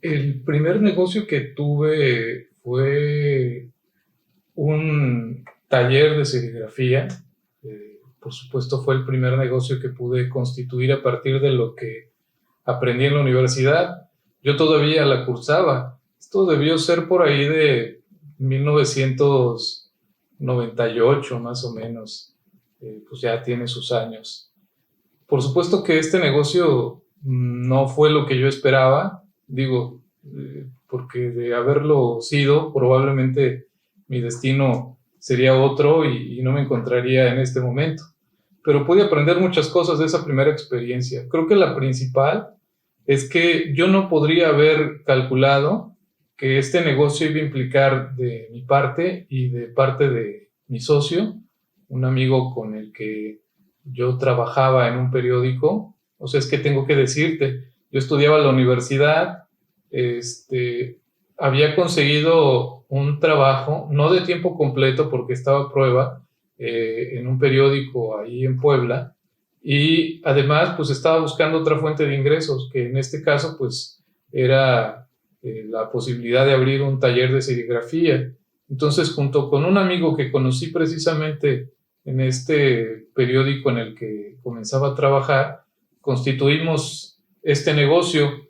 El primer negocio que tuve fue un taller de serigrafía. Por supuesto, fue el primer negocio que pude constituir a partir de lo que aprendí en la universidad. Yo todavía la cursaba. Esto debió ser por ahí de 1998, más o menos. Pues ya tiene sus años. Por supuesto que este negocio no fue lo que yo esperaba, digo, porque de haberlo sido, probablemente mi destino sería otro y no me encontraría en este momento. Pero pude aprender muchas cosas de esa primera experiencia. Creo que la principal es que yo no podría haber calculado que este negocio iba a implicar de mi parte y de parte de mi socio, un amigo con el que yo trabajaba en un periódico. O sea, es que tengo que decirte, yo estudiaba en la universidad, este, había conseguido un trabajo, no de tiempo completo porque estaba a prueba, en un periódico ahí en Puebla, y además pues estaba buscando otra fuente de ingresos, que en este caso pues era la posibilidad de abrir un taller de serigrafía. Entonces, junto con un amigo que conocí precisamente en este periódico en el que comenzaba a trabajar, constituimos este negocio.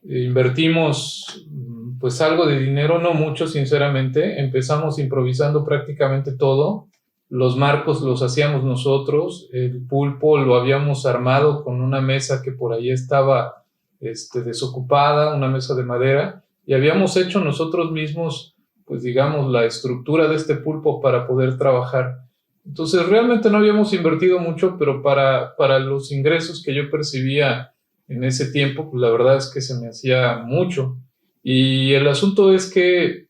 Invertimos pues algo de dinero, no mucho sinceramente. Empezamos improvisando prácticamente todo. Los marcos los hacíamos nosotros, el pulpo lo habíamos armado con una mesa que por ahí estaba desocupada, una mesa de madera, y habíamos hecho nosotros mismos, pues digamos, la estructura de este pulpo para poder trabajar. Entonces realmente no habíamos invertido mucho, pero para los ingresos que yo percibía en ese tiempo, pues la verdad es que se me hacía mucho. Y el asunto es que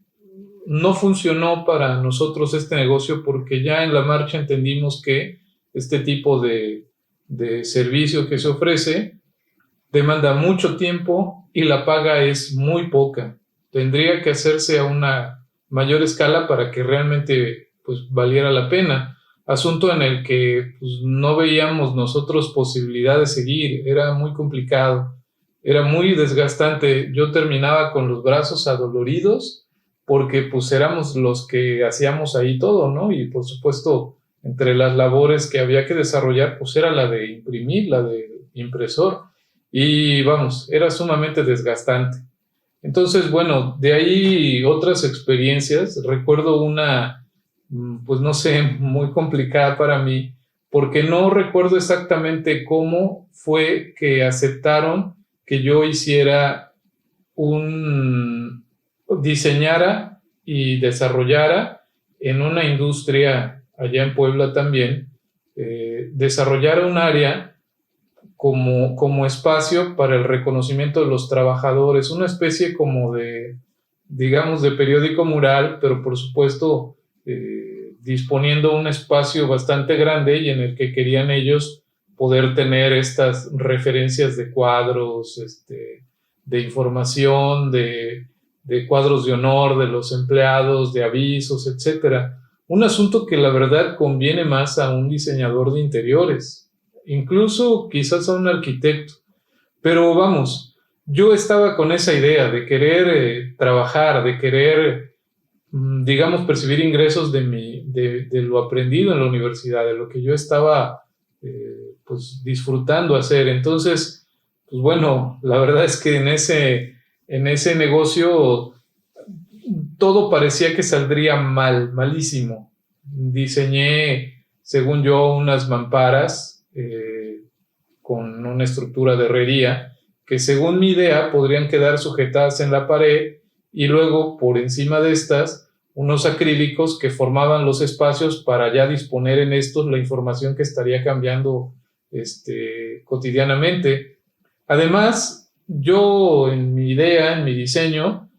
no funcionó para nosotros este negocio porque ya en la marcha entendimos que este tipo de servicio que se ofrece demanda mucho tiempo y la paga es muy poca. Tendría que hacerse a una mayor escala para que realmente pues valiera la pena. Asunto en el que pues, no veíamos nosotros posibilidad de seguir, era muy complicado, era muy desgastante. Yo terminaba con los brazos adoloridos porque pues éramos los que hacíamos ahí todo, ¿no? Y por supuesto, entre las labores que había que desarrollar, pues era la de imprimir, la de impresor. Y vamos, era sumamente desgastante. Entonces, bueno, de ahí otras experiencias. Recuerdo una, pues no sé, muy complicada para mí, porque no recuerdo exactamente cómo fue que aceptaron que yo hiciera un, diseñara y desarrollara en una industria allá en Puebla también, desarrollara un área como espacio para el reconocimiento de los trabajadores, una especie como de, digamos, de periódico mural, pero por supuesto disponiendo un espacio bastante grande y en el que querían ellos poder tener estas referencias de cuadros, de información, de cuadros de honor de los empleados, de avisos, etcétera. Un asunto que la verdad conviene más a un diseñador de interiores, incluso quizás a un arquitecto. Pero vamos, yo estaba con esa idea de querer trabajar, de querer, digamos, percibir ingresos de lo aprendido en la universidad, de lo que yo estaba pues disfrutando hacer. Entonces, pues bueno, la verdad es que en ese negocio todo parecía que saldría mal, malísimo. Diseñé, según yo, unas mamparas con una estructura de herrería que según mi idea podrían quedar sujetadas en la pared y luego por encima de estas unos acrílicos que formaban los espacios para ya disponer en estos la información que estaría cambiando cotidianamente. Además, yo en mi idea, en mi diseño,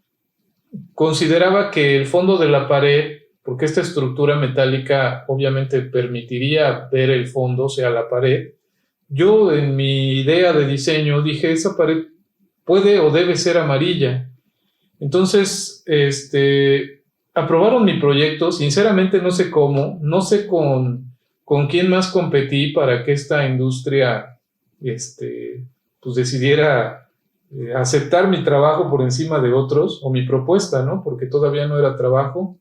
consideraba que el fondo de la pared, porque esta estructura metálica obviamente permitiría ver el fondo, o sea, la pared, yo en mi idea de diseño dije, esa pared puede o debe ser amarilla. Entonces, aprobaron mi proyecto, sinceramente no sé cómo, no sé con quién más competí para que esta industria, pues decidiera aceptar mi trabajo por encima de otros, o mi propuesta, ¿no? Porque todavía no era trabajo.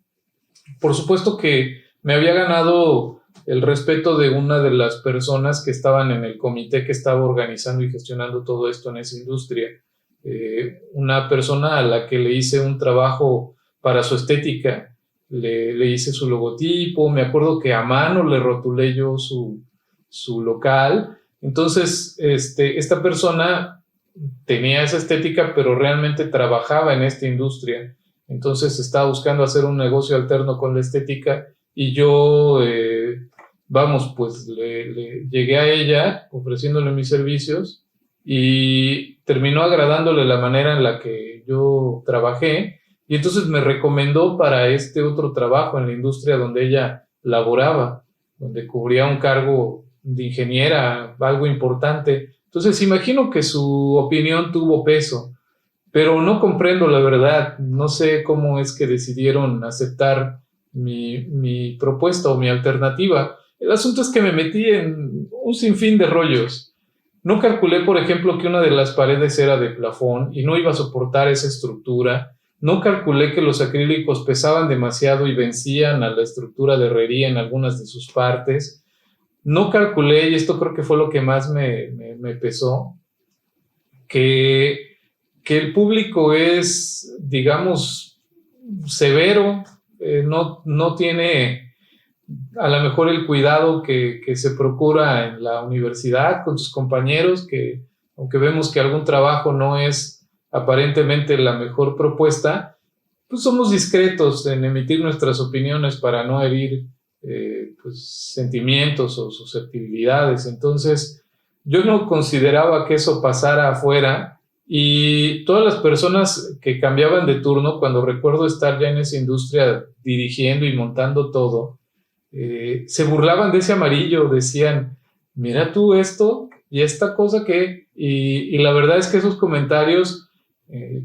Por supuesto que me había ganado el respeto de una de las personas que estaban en el comité que estaba organizando y gestionando todo esto en esa industria. Una persona a la que le hice un trabajo para su estética, le hice su logotipo, me acuerdo que a mano le rotulé yo su local. Entonces, esta persona tenía esa estética, pero realmente trabajaba en esta industria. Entonces estaba buscando hacer un negocio alterno con la estética y yo, pues le llegué a ella ofreciéndole mis servicios y terminó agradándole la manera en la que yo trabajé y entonces me recomendó para este otro trabajo en la industria donde ella laboraba, donde cubría un cargo de ingeniera, algo importante. Entonces imagino que su opinión tuvo peso. Pero no comprendo la verdad, no sé cómo es que decidieron aceptar mi propuesta o mi alternativa. El asunto es que me metí en un sinfín de rollos. No calculé, por ejemplo, que una de las paredes era de plafón y no iba a soportar esa estructura. No calculé que los acrílicos pesaban demasiado y vencían a la estructura de herrería en algunas de sus partes. No calculé, y esto creo que fue lo que más me pesó, que el público es, digamos, severo, no tiene a lo mejor el cuidado que se procura en la universidad con sus compañeros, que aunque vemos que algún trabajo no es aparentemente la mejor propuesta, pues somos discretos en emitir nuestras opiniones para no herir pues, sentimientos o susceptibilidades. Entonces, yo no consideraba que eso pasara afuera. Y todas las personas que cambiaban de turno, cuando recuerdo estar ya en esa industria dirigiendo y montando todo, se burlaban de ese amarillo, decían, mira tú esto y esta cosa que... Y la verdad es que esos comentarios,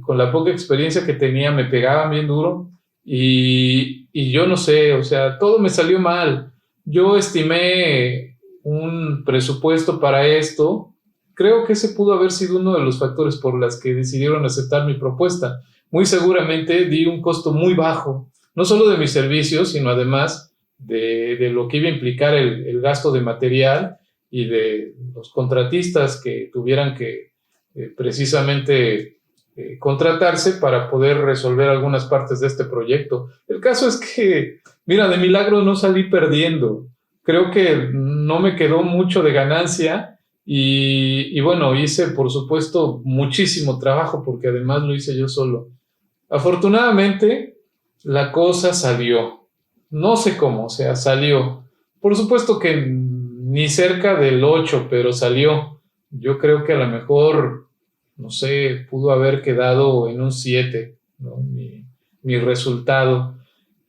con la poca experiencia que tenía, me pegaban bien duro y yo no sé, o sea, todo me salió mal. Yo estimé un presupuesto para esto. Creo que ese pudo haber sido uno de los factores por los que decidieron aceptar mi propuesta. Muy seguramente di un costo muy bajo, no solo de mis servicios, sino además de lo que iba a implicar el gasto de material y de los contratistas que tuvieran que precisamente contratarse para poder resolver algunas partes de este proyecto. El caso es que, mira, de milagro no salí perdiendo. Creo que no me quedó mucho de ganancia. Y bueno, hice por supuesto muchísimo trabajo porque además lo hice yo solo. Afortunadamente la cosa salió, no sé cómo, o sea, salió. Por supuesto que ni cerca del 8, pero salió. Yo creo que a lo mejor, no sé, pudo haber quedado en un 7, ¿no? Mi resultado.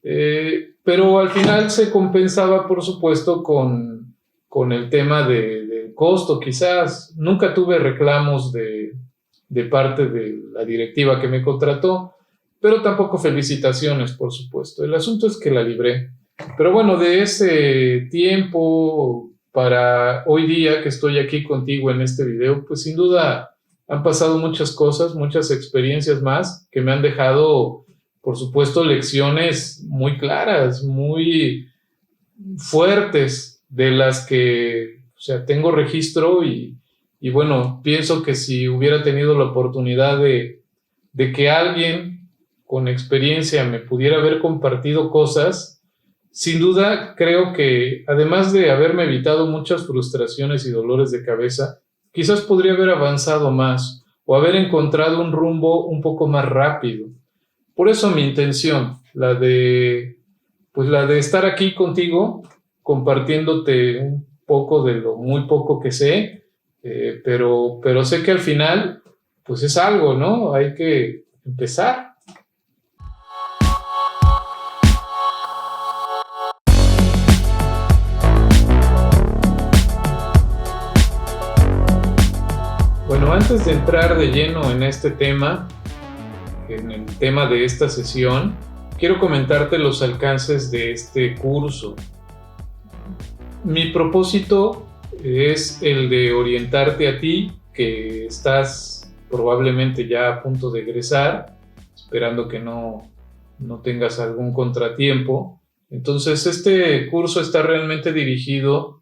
Pero al final se compensaba, por supuesto, con el tema de costo. Quizás nunca tuve reclamos de parte de la directiva que me contrató, pero tampoco felicitaciones, por supuesto. El asunto es que la libré. Pero bueno, de ese tiempo para hoy día que estoy aquí contigo en este video, pues sin duda han pasado muchas cosas, muchas experiencias más que me han dejado, por supuesto, lecciones muy claras, muy fuertes, de las que, o sea, tengo registro y bueno, pienso que si hubiera tenido la oportunidad de que alguien con experiencia me pudiera haber compartido cosas, sin duda creo que además de haberme evitado muchas frustraciones y dolores de cabeza, quizás podría haber avanzado más o haber encontrado un rumbo un poco más rápido. Por eso mi intención, la de estar aquí contigo, compartiéndote un poco de lo muy poco que sé, pero sé que al final, pues es algo, ¿no? Hay que empezar. Bueno, antes de entrar de lleno en este tema, en el tema de esta sesión, quiero comentarte los alcances de este curso. Mi propósito es el de orientarte a ti que estás probablemente ya a punto de egresar, esperando que no tengas algún contratiempo. Entonces, este curso está realmente dirigido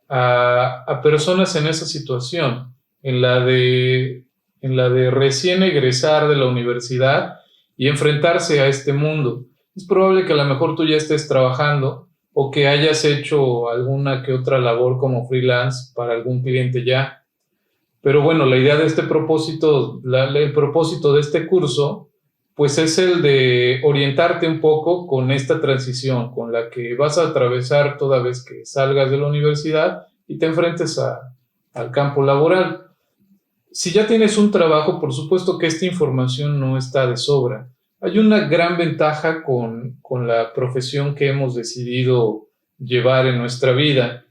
a personas en esa situación, en la de recién egresar de la universidad y enfrentarse a este mundo. Es probable que a lo mejor tú ya estés trabajando o que hayas hecho alguna que otra labor como freelance para algún cliente ya. Pero bueno, la idea de este propósito, el propósito de este curso, pues es el de orientarte un poco con esta transición, con la que vas a atravesar toda vez que salgas de la universidad y te enfrentes al campo laboral. Si ya tienes un trabajo, por supuesto que esta información no está de sobra. Hay una gran ventaja con la profesión que hemos decidido llevar en nuestra vida.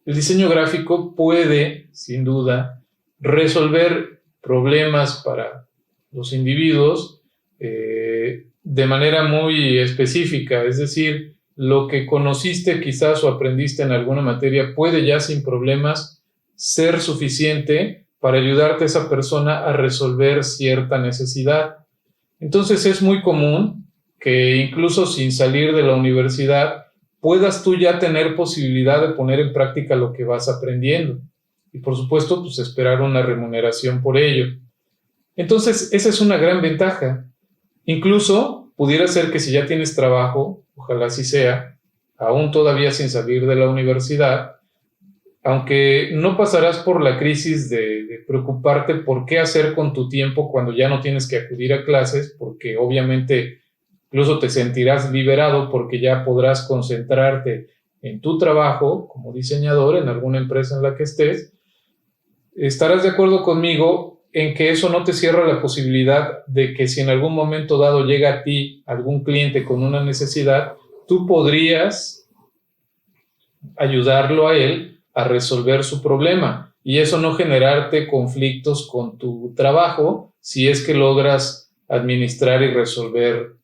El diseño gráfico puede, sin duda, resolver problemas para los individuos de manera muy específica. Es decir, lo que conociste quizás o aprendiste en alguna materia puede ya sin problemas ser suficiente para ayudarte a esa persona a resolver cierta necesidad. Entonces es muy común que incluso sin salir de la universidad puedas tú ya tener posibilidad de poner en práctica lo que vas aprendiendo. Y por supuesto, pues esperar una remuneración por ello. Entonces, esa es una gran ventaja. Incluso pudiera ser que si ya tienes trabajo, ojalá así sea, aún todavía sin salir de la universidad, aunque no pasarás por la crisis de preocuparte por qué hacer con tu tiempo cuando ya no tienes que acudir a clases, porque obviamente incluso te sentirás liberado porque ya podrás concentrarte en tu trabajo como diseñador en alguna empresa en la que estés. Estarás de acuerdo conmigo en que eso no te cierra la posibilidad de que si en algún momento dado llega a ti algún cliente con una necesidad, tú podrías ayudarlo a él a resolver su problema y eso no generarte conflictos con tu trabajo si es que logras administrar y resolver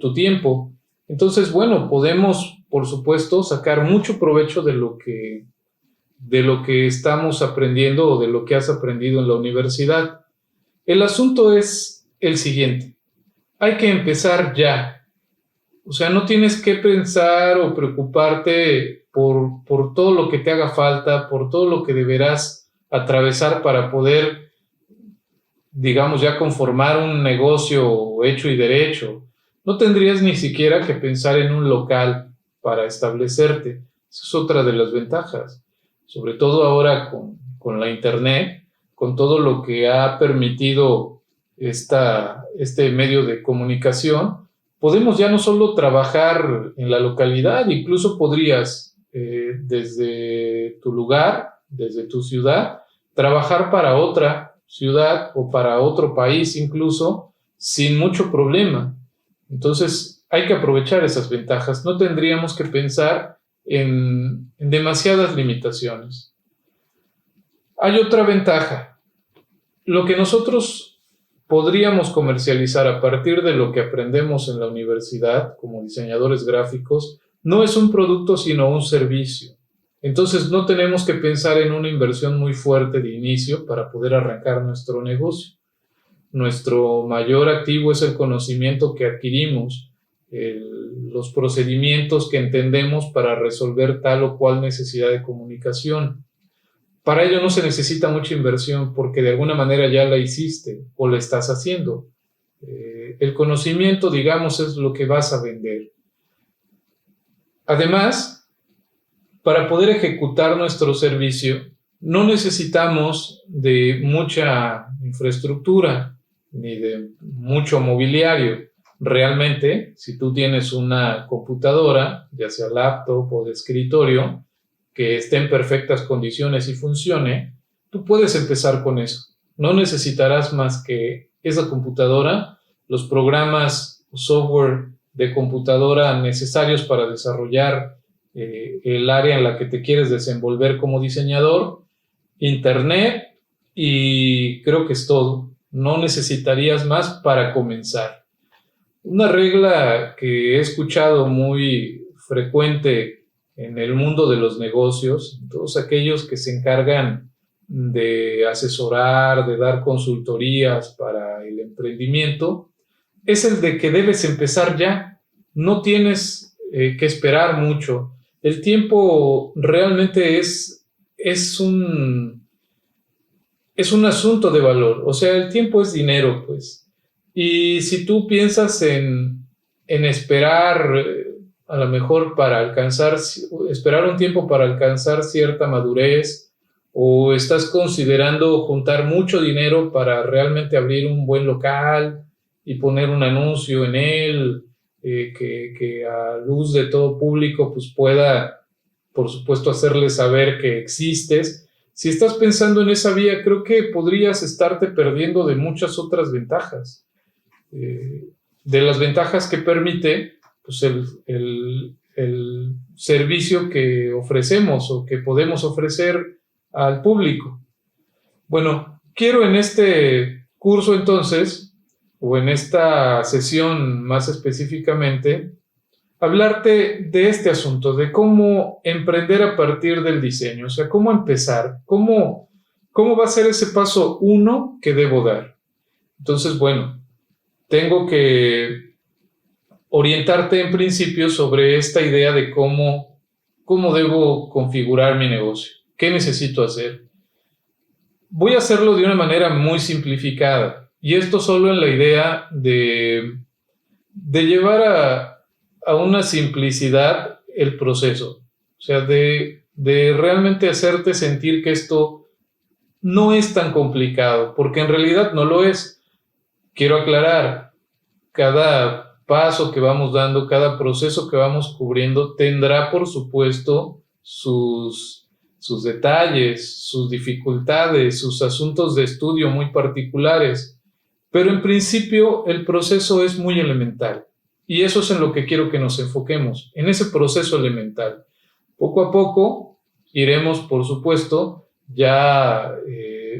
tu tiempo. Entonces, bueno, podemos, por supuesto, sacar mucho provecho de lo que estamos aprendiendo o de lo que has aprendido en la universidad. El asunto es el siguiente. Hay que empezar ya. O sea, no tienes que pensar o preocuparte por todo lo que te haga falta, por todo lo que deberás atravesar para poder, digamos, ya conformar un negocio hecho y derecho. No tendrías ni siquiera que pensar en un local para establecerte. Esa es otra de las ventajas. Sobre todo ahora con la internet, con todo lo que ha permitido este medio de comunicación, podemos ya no solo trabajar en la localidad, incluso podrías desde tu lugar, desde tu ciudad, trabajar para otra ciudad o para otro país incluso, sin mucho problema. Entonces hay que aprovechar esas ventajas. No tendríamos que pensar en demasiadas limitaciones. Hay otra ventaja. Lo que nosotros podríamos comercializar a partir de lo que aprendemos en la universidad como diseñadores gráficos no es un producto sino un servicio. Entonces no tenemos que pensar en una inversión muy fuerte de inicio para poder arrancar nuestro negocio. Nuestro mayor activo es el conocimiento que adquirimos, los procedimientos que entendemos para resolver tal o cual necesidad de comunicación. Para ello no se necesita mucha inversión porque de alguna manera ya la hiciste o la estás haciendo. El conocimiento, digamos, es lo que vas a vender. Además, para poder ejecutar nuestro servicio, no necesitamos de mucha infraestructura ni de mucho mobiliario. Realmente, si tú tienes una computadora, ya sea laptop o de escritorio, que esté en perfectas condiciones y funcione, tú puedes empezar con eso. No necesitarás más que esa computadora, los programas o software de computadora necesarios para desarrollar el área en la que te quieres desenvolver como diseñador, internet y creo que es todo. No necesitarías más para comenzar. Una regla que he escuchado muy frecuente en el mundo de los negocios, todos aquellos que se encargan de asesorar, de dar consultorías para el emprendimiento, es el de que debes empezar ya. No tienes que esperar mucho. El tiempo realmente es un asunto de valor. O sea, el tiempo es dinero, pues. Y si tú piensas en esperar, a lo mejor esperar un tiempo para alcanzar cierta madurez, o estás considerando juntar mucho dinero para realmente abrir un buen local y poner un anuncio en él, que a luz de todo público pues pueda, por supuesto, hacerle saber que existes. Si estás pensando en esa vía, creo que podrías estarte perdiendo de muchas otras ventajas. De las ventajas que permite pues, el servicio que ofrecemos o que podemos ofrecer al público. Bueno, quiero en este curso entonces, o en esta sesión más específicamente, hablarte de este asunto, de cómo emprender a partir del diseño, o sea, cómo empezar, cómo va a ser ese paso 1 que debo dar. Entonces, bueno, tengo que orientarte en principio sobre esta idea de cómo debo configurar mi negocio, qué necesito hacer. Voy a hacerlo de una manera muy simplificada, y esto solo en la idea de llevar a una simplicidad el proceso, o sea, de realmente hacerte sentir que esto no es tan complicado, porque en realidad no lo es. Quiero aclarar, cada paso que vamos dando, cada proceso que vamos cubriendo tendrá, por supuesto, sus detalles, sus dificultades, sus asuntos de estudio muy particulares, pero en principio el proceso es muy elemental, y eso es en lo que quiero que nos enfoquemos, en ese proceso elemental. Poco a poco iremos, por supuesto, ya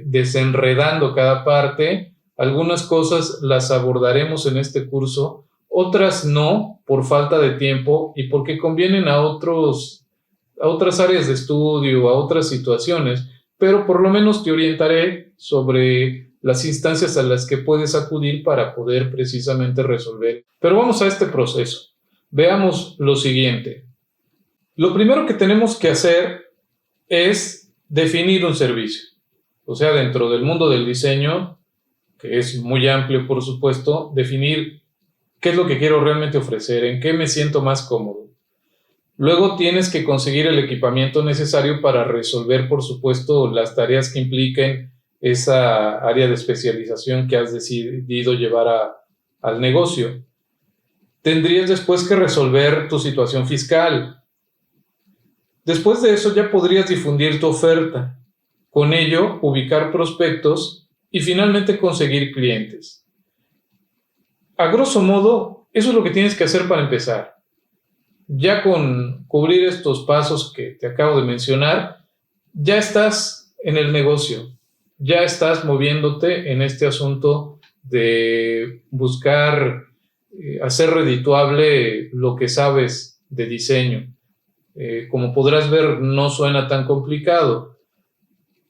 desenredando cada parte. Algunas cosas las abordaremos en este curso, otras no, por falta de tiempo y porque convienen a otras áreas de estudio, a otras situaciones, pero por lo menos te orientaré sobre las instancias a las que puedes acudir para poder precisamente resolver. Pero vamos a este proceso. Veamos lo siguiente. Lo primero que tenemos que hacer es definir un servicio. O sea, dentro del mundo del diseño, que es muy amplio, por supuesto, definir qué es lo que quiero realmente ofrecer, en qué me siento más cómodo. Luego tienes que conseguir el equipamiento necesario para resolver, por supuesto, las tareas que impliquen esa área de especialización que has decidido llevar al negocio. Tendrías después que resolver tu situación fiscal. Después de eso ya podrías difundir tu oferta. Con ello, ubicar prospectos y finalmente conseguir clientes. A grosso modo, eso es lo que tienes que hacer para empezar. Ya con cubrir estos pasos que te acabo de mencionar, ya estás en el negocio, ya estás moviéndote en este asunto de buscar hacer redituable lo que sabes de diseño. Como podrás ver, no suena tan complicado.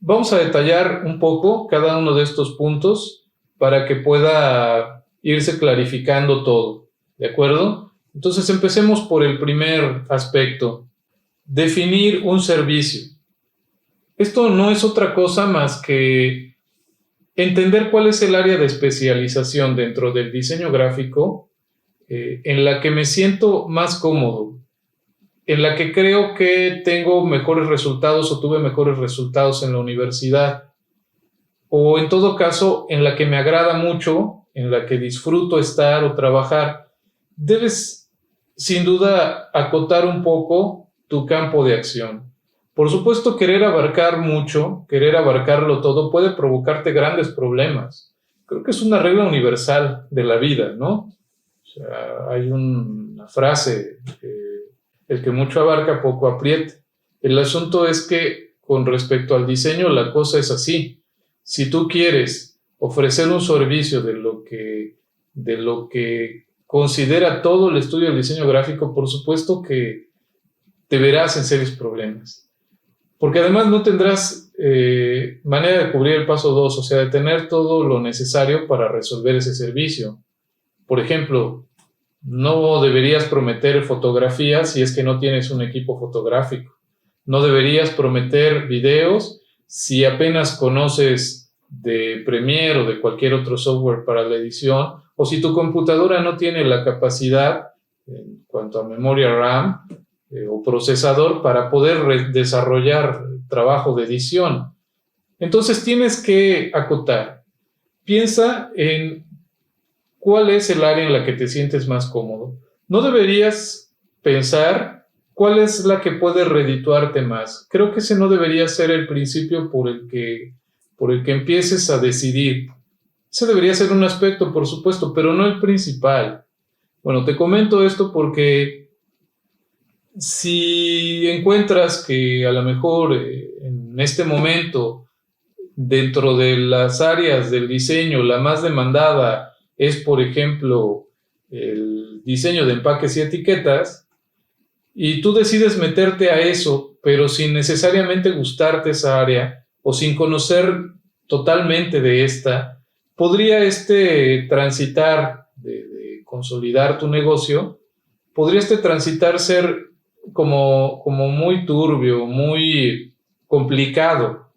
Vamos a detallar un poco cada uno de estos puntos para que pueda irse clarificando todo, ¿de acuerdo? Entonces empecemos por el primer aspecto, definir un servicio. Esto no es otra cosa más que entender cuál es el área de especialización dentro del diseño gráfico en la que me siento más cómodo, en la que creo que tengo mejores resultados o tuve mejores resultados en la universidad, o en todo caso, en la que me agrada mucho, en la que disfruto estar o trabajar. Debes, sin duda, acotar un poco tu campo de acción. Por supuesto, querer abarcar mucho, querer abarcarlo todo, puede provocarte grandes problemas. Creo que es una regla universal de la vida, ¿no? O sea, hay una frase, el que mucho abarca, poco aprieta. El asunto es que, con respecto al diseño, la cosa es así. Si tú quieres ofrecer un servicio de lo que considera todo el estudio del diseño gráfico, por supuesto que te verás en serios problemas. porque además no tendrás manera de cubrir el paso 2, o sea, de tener todo lo necesario para resolver ese servicio. Por ejemplo, no deberías prometer fotografías si es que no tienes un equipo fotográfico. No deberías prometer videos si apenas conoces de Premiere o de cualquier otro software para la edición, o si tu computadora no tiene la capacidad en cuanto a memoria RAM o procesador para poder desarrollar trabajo de edición. Entonces tienes que acotar. Piensa en cuál es el área en la que te sientes más cómodo. No deberías pensar cuál es la que puede redituarte más. Creo que ese no debería ser el principio por el que empieces a decidir. Ese debería ser un aspecto, por supuesto, pero no el principal. Bueno, te comento esto porque si encuentras que a lo mejor en este momento, dentro de las áreas del diseño, la más demandada es, por ejemplo, el diseño de empaques y etiquetas, y tú decides meterte a eso, pero sin necesariamente gustarte esa área o sin conocer totalmente de esta, podría transitar de consolidar tu negocio, podría transitar ser como muy turbio, muy complicado.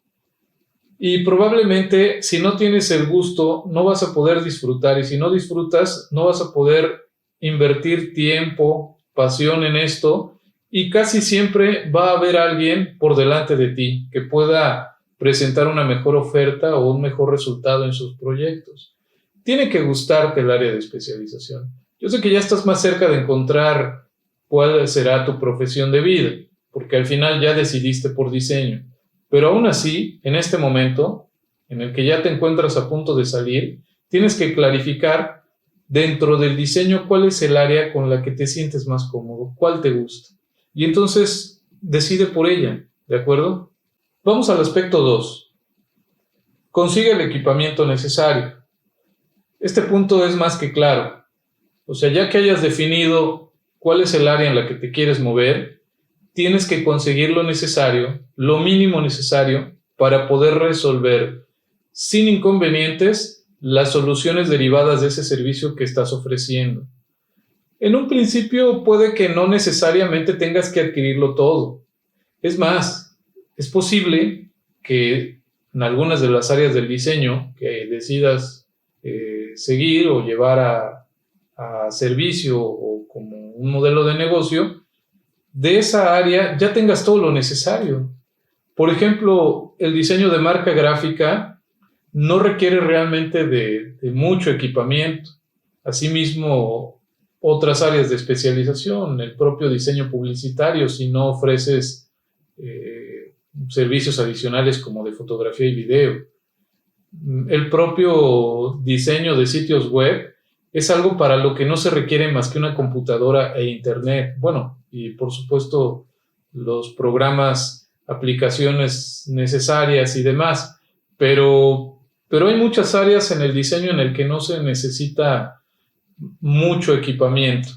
Y probablemente si no tienes el gusto, no vas a poder disfrutar. Y si no disfrutas, no vas a poder invertir tiempo, pasión en esto. Y casi siempre va a haber alguien por delante de ti que pueda presentar una mejor oferta o un mejor resultado en sus proyectos. Tiene que gustarte el área de especialización. Yo sé que ya estás más cerca de encontrar cuál será tu profesión de vida, porque al final ya decidiste por diseño. Pero aún así, en este momento, en el que ya te encuentras a punto de salir, tienes que clarificar dentro del diseño cuál es el área con la que te sientes más cómodo, cuál te gusta. Y entonces decide por ella, ¿de acuerdo? Vamos al aspecto 2. Consigue el equipamiento necesario. Este punto es más que claro. O sea, ya que hayas definido cuál es el área en la que te quieres mover, tienes que conseguir lo necesario, lo mínimo necesario, para poder resolver sin inconvenientes las soluciones derivadas de ese servicio que estás ofreciendo. En un principio puede que no necesariamente tengas que adquirirlo todo. Es más, es posible que en algunas de las áreas del diseño que decidas seguir o llevar a servicio o como un modelo de negocio, de esa área ya tengas todo lo necesario. Por ejemplo, el diseño de marca gráfica no requiere realmente de mucho equipamiento. Asimismo, otras áreas de especialización, el propio diseño publicitario, si no ofreces servicios adicionales como de fotografía y video. El propio diseño de sitios web es algo para lo que no se requiere más que una computadora e internet. Bueno, y por supuesto los programas, aplicaciones necesarias y demás. Pero hay muchas áreas en el diseño en el que no se necesita mucho equipamiento.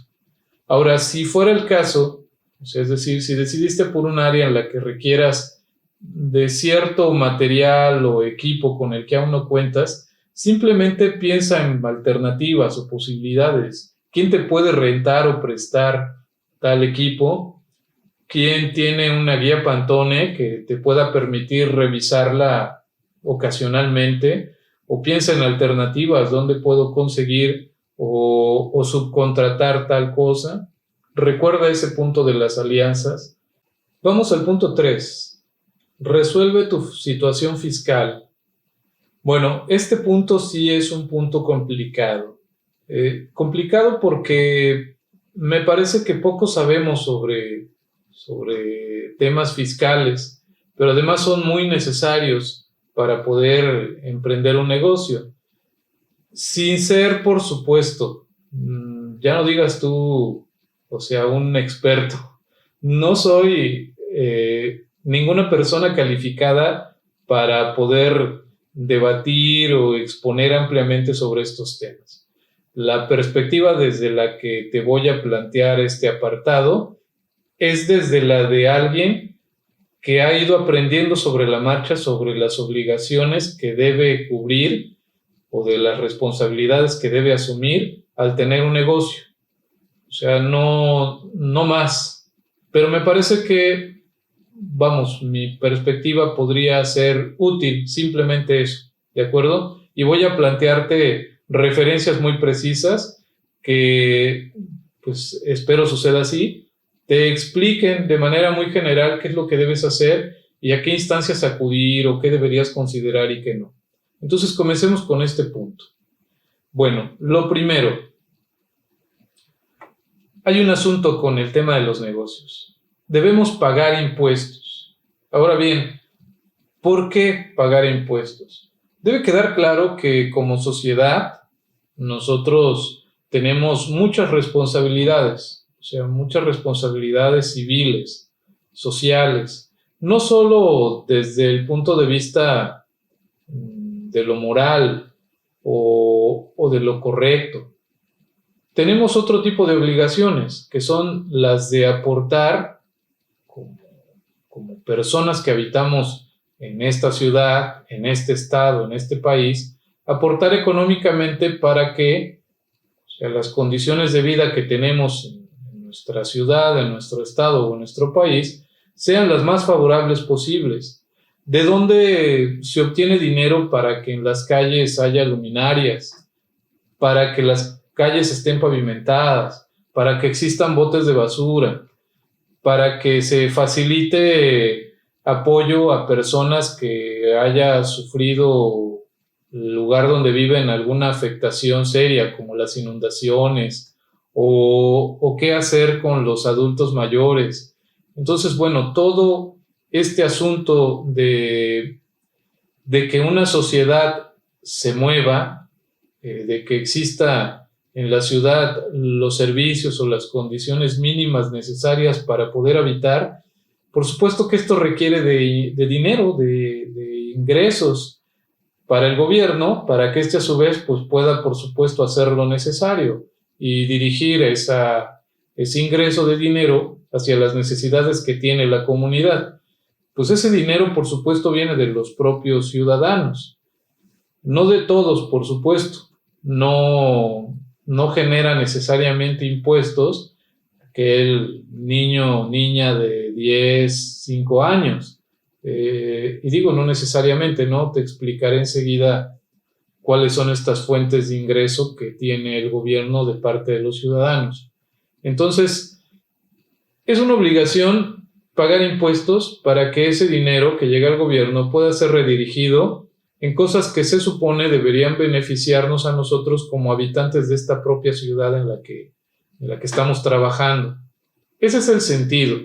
Ahora, si fuera el caso, o sea, es decir, si decidiste por un área en la que requieras de cierto material o equipo con el que aún no cuentas, simplemente piensa en alternativas o posibilidades. ¿Quién te puede rentar o prestar tal equipo? ¿Quién tiene una guía Pantone que te pueda permitir revisarla ocasionalmente? O piensa en alternativas, ¿dónde puedo conseguir o subcontratar tal cosa? Recuerda ese punto de las alianzas. Vamos al punto 3. Resuelve tu situación fiscal. Bueno, este punto sí es un punto complicado. Complicado porque me parece que poco sabemos sobre temas fiscales, pero además son muy necesarios para poder emprender un negocio. Sin ser, por supuesto, ya no digas tú, o sea, un experto. No soy ninguna persona calificada para poder debatir o exponer ampliamente sobre estos temas. La perspectiva desde la que te voy a plantear este apartado es desde la de alguien que ha ido aprendiendo sobre la marcha sobre las obligaciones que debe cubrir o de las responsabilidades que debe asumir al tener un negocio. O sea, no más. Pero me parece que, vamos, mi perspectiva podría ser útil, simplemente eso, ¿de acuerdo? Y voy a plantearte referencias muy precisas que, pues, espero suceda así, te expliquen de manera muy general qué es lo que debes hacer y a qué instancias acudir o qué deberías considerar y qué no. Entonces, comencemos con este punto. Bueno, lo primero, hay un asunto con el tema de los negocios. Debemos pagar impuestos. Ahora bien, ¿por qué pagar impuestos? Debe quedar claro que como sociedad nosotros tenemos muchas responsabilidades, o sea, muchas responsabilidades civiles, sociales, no solo desde el punto de vista de lo moral o de lo correcto. Tenemos otro tipo de obligaciones, que son las de aportar como personas que habitamos en esta ciudad, en este estado, en este país, aportar económicamente para que, o sea, las condiciones de vida que tenemos en nuestra ciudad, en nuestro estado o en nuestro país sean las más favorables posibles. ¿De dónde se obtiene dinero para que en las calles haya luminarias, para que las calles estén pavimentadas, para que existan botes de basura, para que se facilite apoyo a personas que haya sufrido el lugar donde viven alguna afectación seria, como las inundaciones, o qué hacer con los adultos mayores? Entonces, bueno, todo este asunto de que una sociedad se mueva, de que exista en la ciudad los servicios o las condiciones mínimas necesarias para poder habitar, por supuesto que esto requiere de dinero, de ingresos para el gobierno, para que éste a su vez pues, pueda, por supuesto, hacer lo necesario y dirigir ese ingreso de dinero hacia las necesidades que tiene la comunidad. Pues ese dinero, por supuesto, viene de los propios ciudadanos. No de todos, por supuesto. No genera necesariamente impuestos aquel niño o niña de 10, 5 años. Y digo no necesariamente, ¿no? Te explicaré enseguida cuáles son estas fuentes de ingreso que tiene el gobierno de parte de los ciudadanos. Entonces, es una obligación pagar impuestos para que ese dinero que llega al gobierno pueda ser redirigido en cosas que se supone deberían beneficiarnos a nosotros como habitantes de esta propia ciudad en la que estamos trabajando. Ese es el sentido.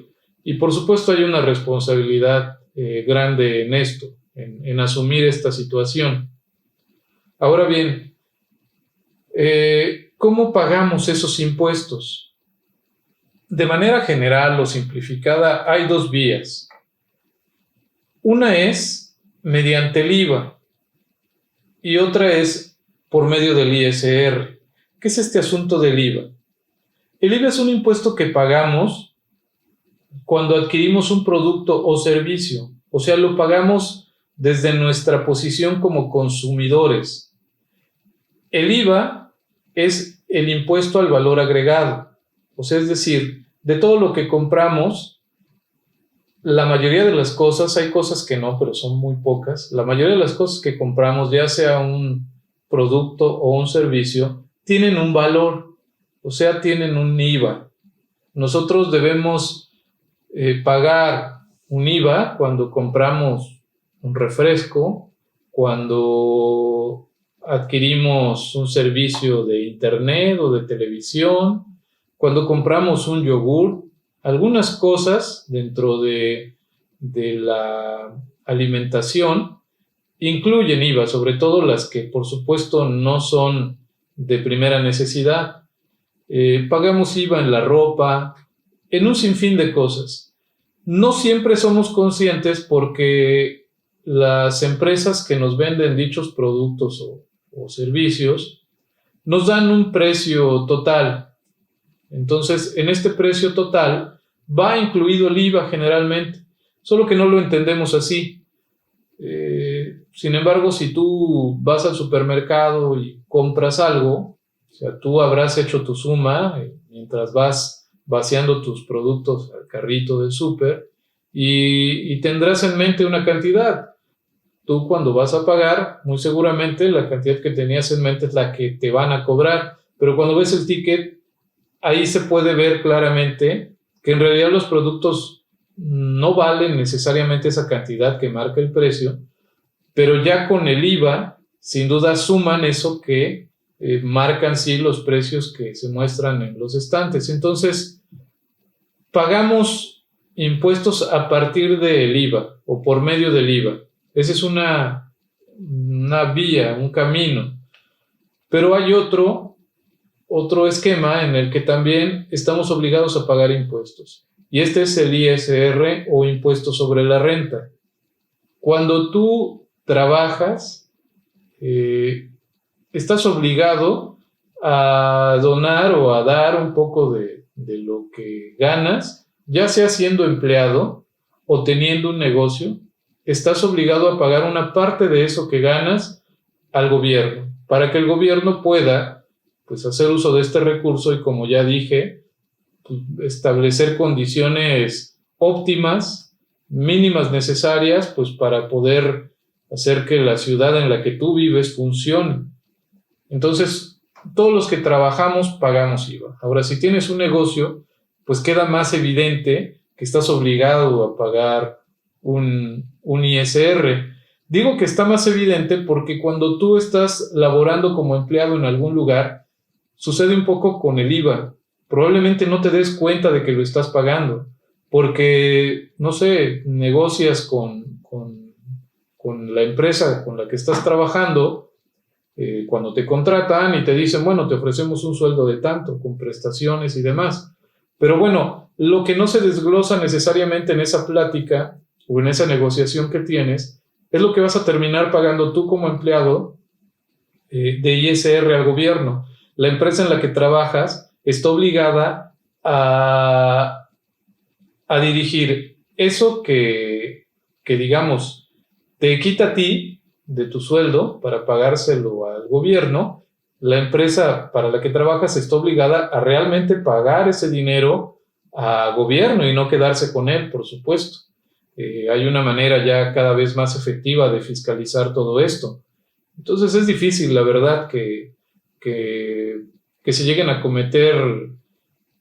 Y por supuesto hay una responsabilidad grande en esto, en asumir esta situación. Ahora bien, ¿cómo pagamos esos impuestos? De manera general o simplificada, hay dos vías. Una es mediante el IVA y otra es por medio del ISR. ¿Qué es este asunto del IVA? El IVA es un impuesto que pagamos cuando adquirimos un producto o servicio. O sea, lo pagamos desde nuestra posición como consumidores. El IVA es el impuesto al valor agregado. O sea, es decir, de todo lo que compramos, la mayoría de las cosas, hay cosas que no, pero son muy pocas, la mayoría de las cosas que compramos, ya sea un producto o un servicio, tienen un valor, o sea, tienen un IVA. Nosotros debemos pagar un IVA cuando compramos un refresco, cuando adquirimos un servicio de internet o de televisión, cuando compramos un yogur. Algunas cosas dentro de la alimentación incluyen IVA, sobre todo las que por supuesto no son de primera necesidad. Pagamos IVA en la ropa, en un sinfín de cosas. No siempre somos conscientes porque las empresas que nos venden dichos productos o servicios nos dan un precio total. Entonces, en este precio total va incluido el IVA generalmente. solo que no lo entendemos así. Sin embargo, si tú vas al supermercado y compras algo, o sea, tú habrás hecho tu suma mientras vas vaciando tus productos al carrito del súper y tendrás en mente una cantidad. Tú cuando vas a pagar, muy seguramente la cantidad que tenías en mente es la que te van a cobrar, pero cuando ves el ticket, ahí se puede ver claramente que en realidad los productos no valen necesariamente esa cantidad que marca el precio, pero ya con el IVA, sin duda suman eso que marcan sí los precios que se muestran en los estantes. Entonces, pagamos impuestos a partir del IVA o por medio del IVA. Esa es una vía, un camino. Pero hay otro esquema en el que también estamos obligados a pagar impuestos. Y este es el ISR o impuesto sobre la renta. Cuando tú trabajas, estás obligado a donar o a dar un poco de lo que ganas, ya sea siendo empleado o teniendo un negocio, estás obligado a pagar una parte de eso que ganas al gobierno, para que el gobierno pueda pues, hacer uso de este recurso y, como ya dije, pues, establecer condiciones óptimas, mínimas necesarias, pues para poder hacer que la ciudad en la que tú vives funcione. Entonces, todos los que trabajamos pagamos IVA. Ahora, si tienes un negocio, pues queda más evidente que estás obligado a pagar un ISR. Digo que está más evidente porque cuando tú estás laborando como empleado en algún lugar, sucede un poco con el IVA. Probablemente no te des cuenta de que lo estás pagando, porque, no sé, negocias con la empresa con la que estás trabajando, cuando te contratan y te dicen, bueno, te ofrecemos un sueldo de tanto, con prestaciones y demás. Pero bueno, lo que no se desglosa necesariamente en esa plática o en esa negociación que tienes, es lo que vas a terminar pagando tú como empleado de ISR al gobierno. La empresa en la que trabajas está obligada a dirigir eso que digamos, te quita a ti de tu sueldo para pagárselo al gobierno. La empresa para la que trabajas está obligada a realmente pagar ese dinero al gobierno y no quedarse con él, por supuesto. Hay una manera ya cada vez más efectiva de fiscalizar todo esto. Entonces es difícil, la verdad, que se lleguen a cometer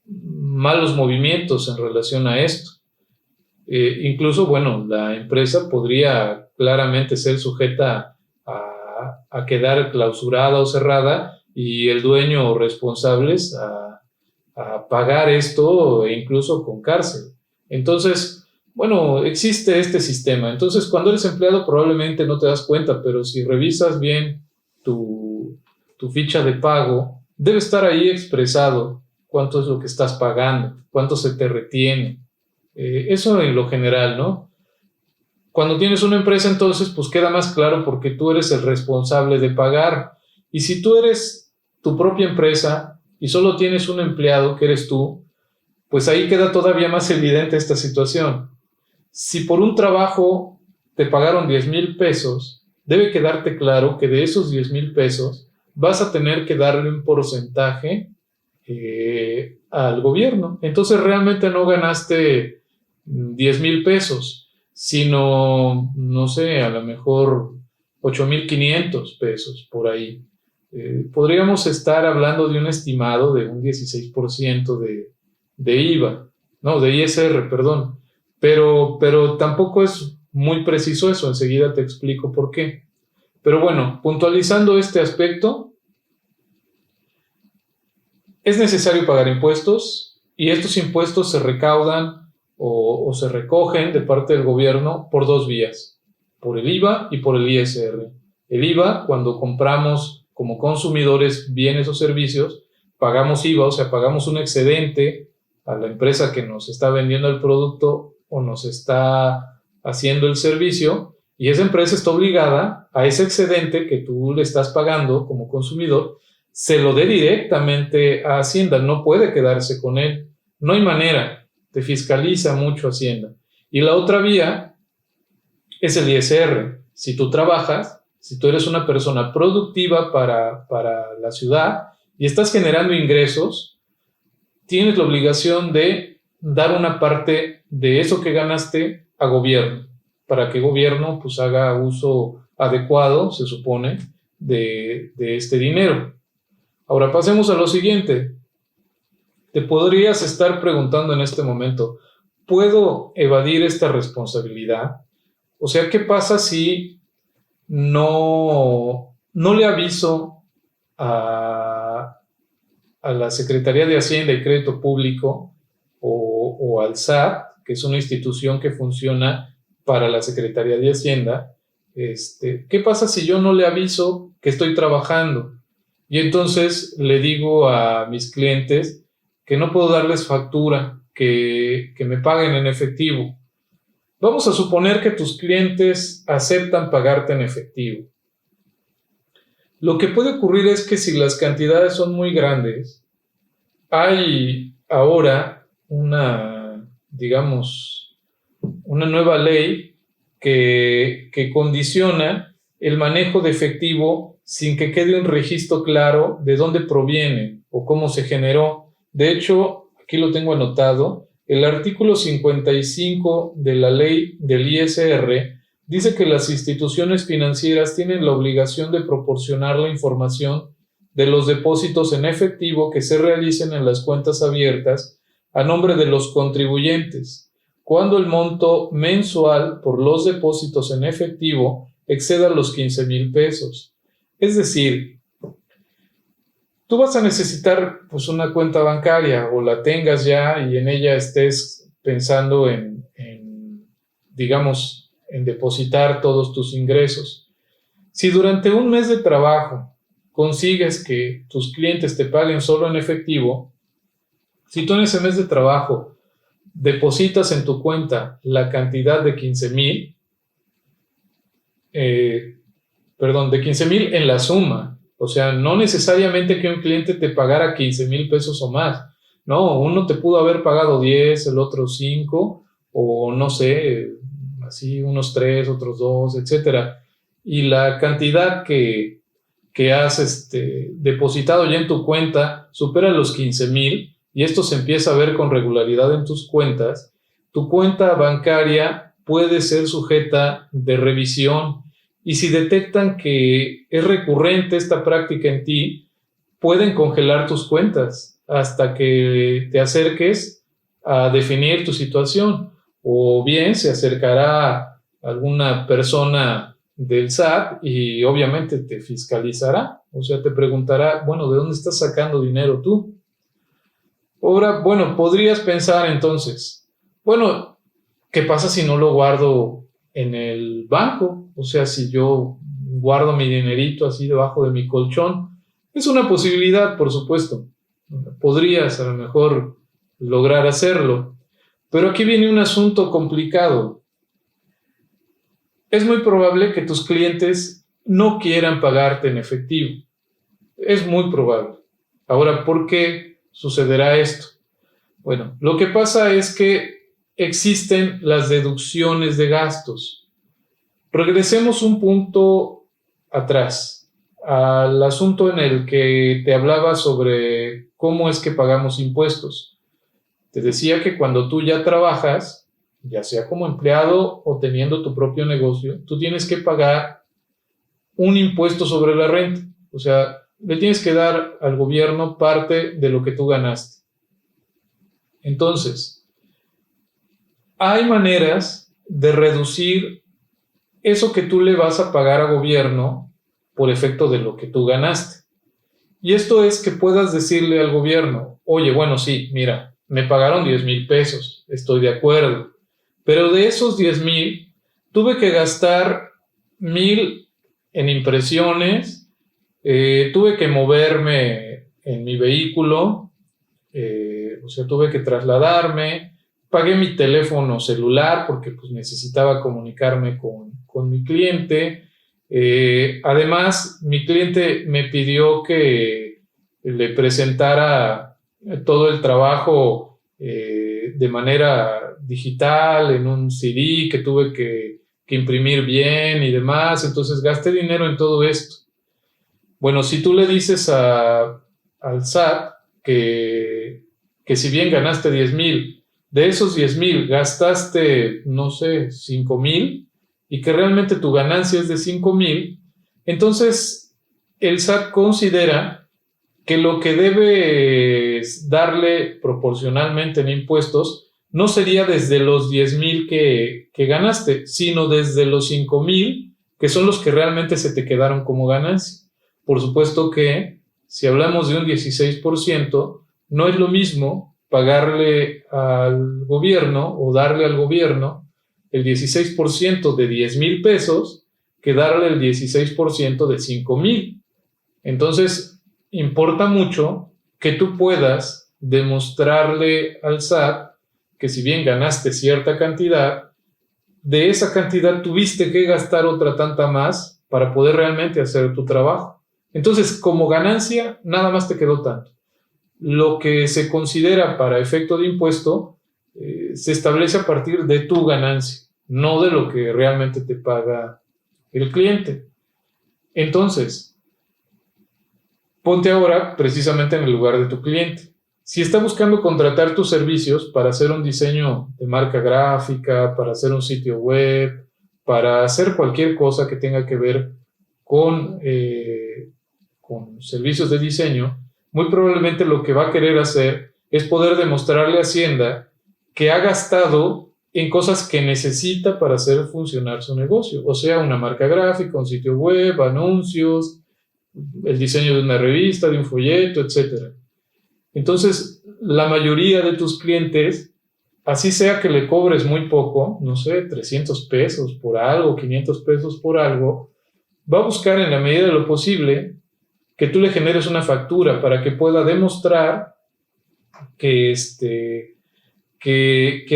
malos movimientos en relación a esto. Incluso, bueno, la empresa podría claramente ser sujeta a quedar clausurada o cerrada y el dueño o responsables a pagar esto e incluso con cárcel. Entonces, bueno, existe este sistema. Entonces, cuando eres empleado probablemente no te das cuenta, pero si revisas bien tu ficha de pago, debe estar ahí expresado cuánto es lo que estás pagando, cuánto se te retiene. Eso en lo general, ¿no? Cuando tienes una empresa, entonces, pues queda más claro porque tú eres el responsable de pagar. Y si tú eres tu propia empresa y solo tienes un empleado, que eres tú, pues ahí queda todavía más evidente esta situación. Si por un trabajo te pagaron 10,000 pesos, debe quedarte claro que de esos 10,000 pesos vas a tener que darle un porcentaje al gobierno. Entonces realmente no ganaste 10,000 pesos, sino, no sé, a lo mejor 8,500 pesos por ahí. Podríamos estar hablando de un estimado de un 16% de IVA, no, de ISR, perdón, pero tampoco es muy preciso eso, enseguida te explico por qué. Pero bueno, puntualizando este aspecto, es necesario pagar impuestos y estos impuestos se recaudan o se recogen de parte del gobierno por dos vías, por el IVA y por el ISR. El IVA, cuando compramos como consumidores bienes o servicios, pagamos IVA, o sea, pagamos un excedente a la empresa que nos está vendiendo el producto o nos está haciendo el servicio, y esa empresa está obligada a ese excedente que tú le estás pagando como consumidor, se lo dé directamente a Hacienda, no puede quedarse con él, no hay manera, te fiscaliza mucho Hacienda. Y la otra vía es el ISR. Si tú trabajas, si tú eres una persona productiva para la ciudad y estás generando ingresos, tienes la obligación de dar una parte de eso que ganaste a gobierno, para que el gobierno pues haga uso adecuado, se supone, de este dinero. Ahora pasemos a lo siguiente. Te podrías estar preguntando en este momento, ¿puedo evadir esta responsabilidad? O sea, ¿qué pasa si no le aviso a la Secretaría de Hacienda y Crédito Público o al SAT, que es una institución que funciona para la Secretaría de Hacienda? ¿Qué pasa si yo no le aviso que estoy trabajando? Y entonces le digo a mis clientes que no puedo darles factura, que me paguen en efectivo. Vamos a suponer que tus clientes aceptan pagarte en efectivo. Lo que puede ocurrir es que si las cantidades son muy grandes, hay ahora digamos, una nueva ley que condiciona el manejo de efectivo sin que quede un registro claro de dónde proviene o cómo se generó. De hecho, aquí lo tengo anotado, el artículo 55 de la ley del ISR dice que las instituciones financieras tienen la obligación de proporcionar la información de los depósitos en efectivo que se realicen en las cuentas abiertas a nombre de los contribuyentes, cuando el monto mensual por los depósitos en efectivo exceda los 15,000 pesos. Es decir, tú vas a necesitar pues una cuenta bancaria o la tengas ya y en ella estés pensando digamos, en depositar todos tus ingresos. Si durante un mes de trabajo consigues que tus clientes te paguen solo en efectivo, si tú en ese mes de trabajo depositas en tu cuenta la cantidad de 15,000, de 15,000 en la suma, o sea, no necesariamente que un cliente te pagara 15,000 pesos o más, no, uno te pudo haber pagado 10, el otro 5, o no sé, así unos 3, otros 2, etcétera, y la cantidad que has depositado ya en tu cuenta supera los 15,000 y esto se empieza a ver con regularidad en tus cuentas, tu cuenta bancaria puede ser sujeta de revisión y si detectan que es recurrente esta práctica en ti, pueden congelar tus cuentas hasta que te acerques a definir tu situación o bien se acercará alguna persona del SAT y obviamente te fiscalizará, o sea, te preguntará, bueno, ¿de dónde estás sacando dinero tú? Ahora, bueno, podrías pensar entonces, bueno, ¿qué pasa si no lo guardo en el banco? O sea, si yo guardo mi dinerito así debajo de mi colchón, es una posibilidad, por supuesto. Podrías a lo mejor lograr hacerlo, pero aquí viene un asunto complicado. Es muy probable que tus clientes no quieran pagarte en efectivo. Es muy probable. Ahora, ¿por qué sucederá esto? Bueno, lo que pasa es que existen las deducciones de gastos. Regresemos un punto atrás, al asunto en el que te hablaba sobre cómo es que pagamos impuestos. Te decía que cuando tú ya trabajas, ya sea como empleado o teniendo tu propio negocio, tú tienes que pagar un impuesto sobre la renta. O sea, le tienes que dar al gobierno parte de lo que tú ganaste. Entonces, hay maneras de reducir eso que tú le vas a pagar a gobierno por efecto de lo que tú ganaste. Y esto es que puedas decirle al gobierno, oye, bueno, sí, mira, me pagaron 10,000 pesos, estoy de acuerdo, pero de esos 10,000 tuve que gastar 1,000 en impresiones, tuve que moverme en mi vehículo, o sea, tuve que trasladarme, pagué mi teléfono celular porque pues, necesitaba comunicarme con mi cliente. Además, mi cliente me pidió que le presentara todo el trabajo de de manera digital, en un CD que tuve que imprimir bien y demás, entonces gasté dinero en todo esto. Bueno, si tú le dices al SAT que si bien ganaste 10,000, de esos 10,000 gastaste, no sé, 5,000 y que realmente tu ganancia es de 5,000, entonces el SAT considera que lo que debes darle proporcionalmente en impuestos no sería desde los 10,000 que ganaste, sino desde los 5,000, que son los que realmente se te quedaron como ganancia. Por supuesto que si hablamos de un 16%, no es lo mismo pagarle al gobierno o darle al gobierno el 16% de 10,000 pesos que darle el 16% de 5,000. Entonces, importa mucho que tú puedas demostrarle al SAT que si bien ganaste cierta cantidad, de esa cantidad tuviste que gastar otra tanta más para poder realmente hacer tu trabajo. Entonces, como ganancia, nada más te quedó tanto. Lo que se considera para efecto de impuesto se establece a partir de tu ganancia, no de lo que realmente te paga el cliente. Entonces, ponte ahora precisamente en el lugar de tu cliente. Si está buscando contratar tus servicios para hacer un diseño de marca gráfica, para hacer un sitio web, para hacer cualquier cosa que tenga que ver con servicios de diseño, muy probablemente lo que va a querer hacer es poder demostrarle a Hacienda que ha gastado en cosas que necesita para hacer funcionar su negocio, o sea, una marca gráfica, un sitio web, anuncios, el diseño de una revista, de un folleto, etc. Entonces, la mayoría de tus clientes, así sea que le cobres muy poco, no sé, 300 pesos por algo, 500 pesos por algo, va a buscar en la medida de lo posible que tú le generes una factura para que pueda demostrar que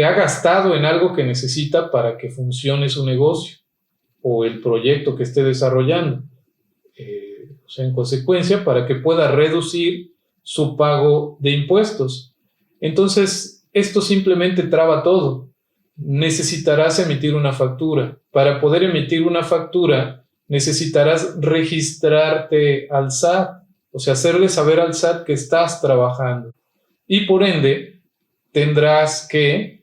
ha gastado en algo que necesita para que funcione su negocio o el proyecto que esté desarrollando. O sea, en consecuencia, para que pueda reducir su pago de impuestos. Entonces, esto simplemente traba todo. Necesitarás emitir una factura. Para poder emitir una factura, necesitarás registrarte al SAT, o sea, hacerle saber al SAT que estás trabajando. Y por ende, tendrás que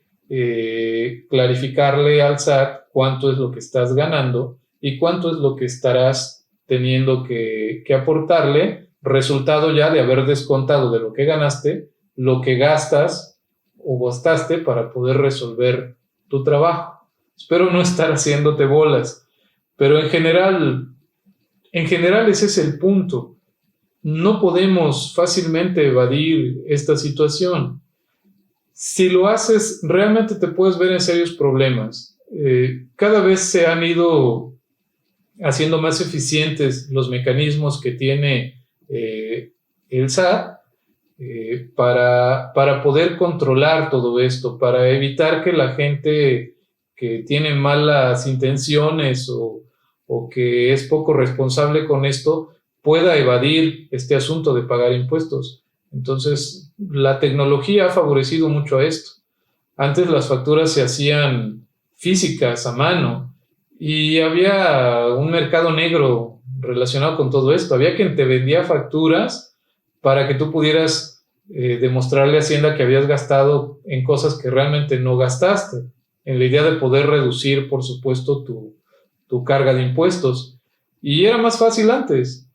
clarificarle al SAT cuánto es lo que estás ganando y cuánto es lo que estarás teniendo que aportarle, resultado ya de haber descontado de lo que ganaste, lo que gastas o gastaste para poder resolver tu trabajo. Espero no estar haciéndote bolas, pero en general ese es el punto. No podemos fácilmente evadir esta situación. Si lo haces, realmente te puedes ver en serios problemas. Cada vez se han ido haciendo más eficientes los mecanismos que tiene el SAT para poder controlar todo esto, para evitar que la gente que tiene malas intenciones o que es poco responsable con esto pueda evadir este asunto de pagar impuestos. Entonces, la tecnología ha favorecido mucho a esto. Antes las facturas se hacían físicas, a mano, y había un mercado negro relacionado con todo esto. Había quien te vendía facturas para que tú pudieras demostrarle a Hacienda que habías gastado en cosas que realmente no gastaste, en la idea de poder reducir, por supuesto, tu carga de impuestos. Y era más fácil antes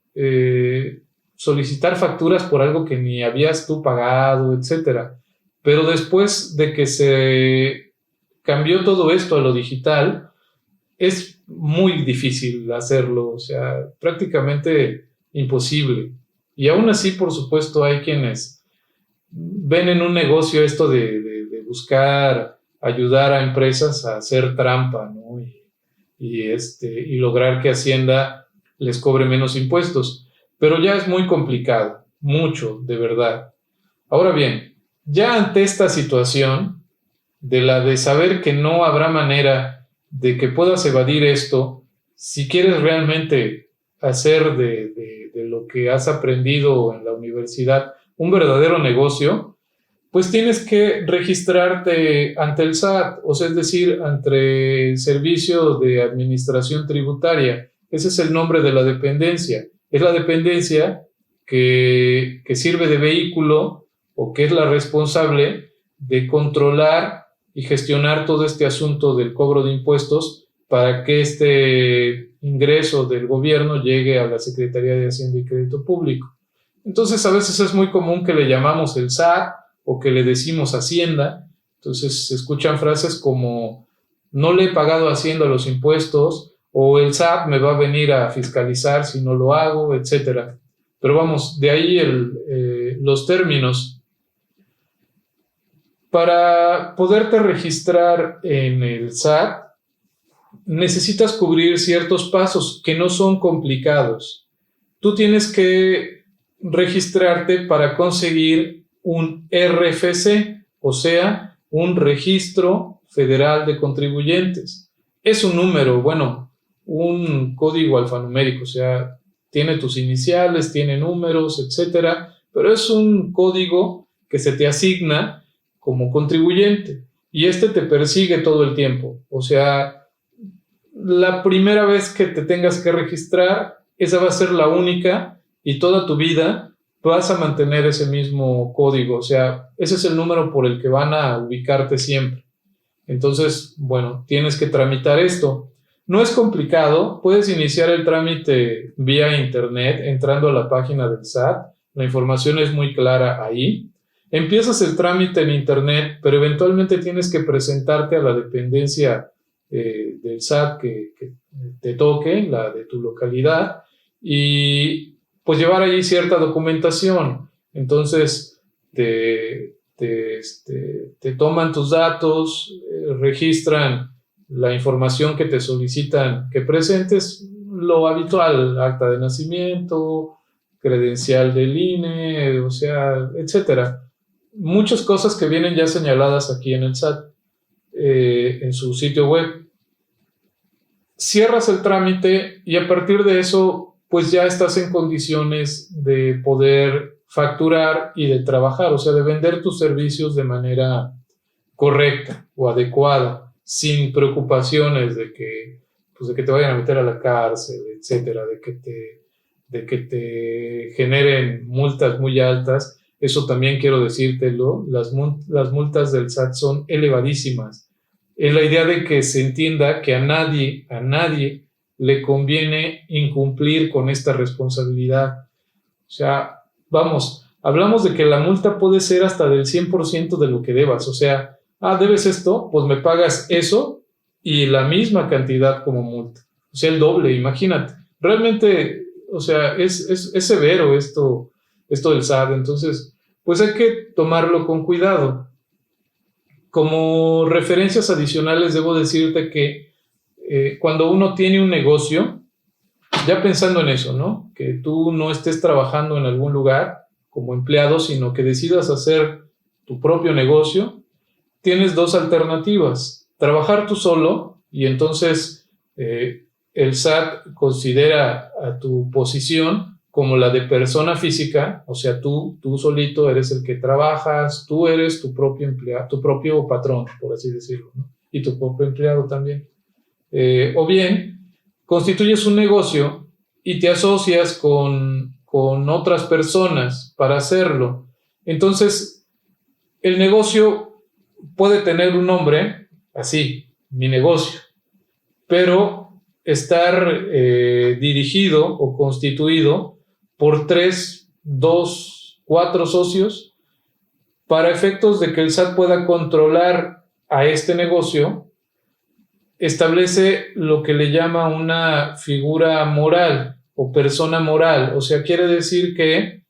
solicitar facturas por algo que ni habías tú pagado, etc. Pero después de que se cambió todo esto a lo digital, es muy difícil hacerlo, o sea, prácticamente imposible. Y aún así, por supuesto, hay quienes ven en un negocio esto de buscar ayudar a empresas a hacer trampa, ¿no? Y lograr que Hacienda les cobre menos impuestos. Pero ya es muy complicado, mucho, de verdad. Ahora bien, ya ante esta situación de saber que no habrá manera de que puedas evadir esto, si quieres realmente hacer de lo que has aprendido en la universidad un verdadero negocio, pues tienes que registrarte ante el SAT, o sea, es decir, ante el Servicio de Administración Tributaria. Ese es el nombre de la dependencia. Es la dependencia que sirve de vehículo o que es la responsable de controlar y gestionar todo este asunto del cobro de impuestos para que este ingreso del gobierno llegue a la Secretaría de Hacienda y Crédito Público. Entonces, a veces es muy común que le llamamos el SAT o que le decimos Hacienda. Entonces, se escuchan frases como no le he pagado a Hacienda los impuestos o el SAT me va a venir a fiscalizar si no lo hago, etcétera. Pero vamos, de ahí los términos. Para poderte registrar en el SAT, necesitas cubrir ciertos pasos que no son complicados. Tú tienes que registrarte para conseguir un RFC, o sea, un Registro Federal de Contribuyentes. Es un número, bueno, un código alfanumérico, o sea, tiene tus iniciales, tiene números, etcétera, pero es un código que se te asigna como contribuyente y este te persigue todo el tiempo. O sea, la primera vez que te tengas que registrar, esa va a ser la única y toda tu vida vas a mantener ese mismo código. O sea, ese es el número por el que van a ubicarte siempre. Entonces, bueno, tienes que tramitar esto. No es complicado, puedes iniciar el trámite vía internet entrando a la página del SAT. La información es muy clara ahí. Empiezas el trámite en internet, pero eventualmente tienes que presentarte a la dependencia del SAT que te toque, la de tu localidad, y pues llevar allí cierta documentación. Entonces te toman tus datos, registran la información que te solicitan que presentes, lo habitual, acta de nacimiento, credencial del INE, o sea, etcétera. Muchas cosas que vienen ya señaladas aquí en el SAT, en su sitio web. Cierras el trámite y a partir de eso, pues ya estás en condiciones de poder facturar y de trabajar, o sea, de vender tus servicios de manera correcta o adecuada, sin preocupaciones de que te vayan a meter a la cárcel, etcétera, de que te generen multas muy altas. Eso también quiero decírtelo, las multas del SAT son elevadísimas. Es la idea de que se entienda que a nadie le conviene incumplir con esta responsabilidad. O sea, vamos, hablamos de que la multa puede ser hasta del 100% de lo que debas. O sea, debes esto, pues me pagas eso y la misma cantidad como multa. O sea, el doble, imagínate. Realmente, o sea, es severo esto del SAT. Entonces, pues hay que tomarlo con cuidado. Como referencias adicionales, debo decirte que cuando uno tiene un negocio, ya pensando en eso, ¿no? Que tú no estés trabajando en algún lugar como empleado, sino que decidas hacer tu propio negocio, tienes dos alternativas. Trabajar tú solo y entonces el SAT considera a tu posición como la de persona física, o sea, tú solito eres el que trabajas, tú eres tu propio empleado, tu propio patrón, por así decirlo, ¿no? Y tu propio empleado también. O bien, constituyes un negocio y te asocias con otras personas para hacerlo. Entonces, el negocio puede tener un nombre, así, mi negocio, pero estar dirigido o constituido por 3, 2, 4 socios para efectos de que el SAT pueda controlar a este negocio. Establece lo que le llama una figura moral o persona moral, o sea, quiere decir que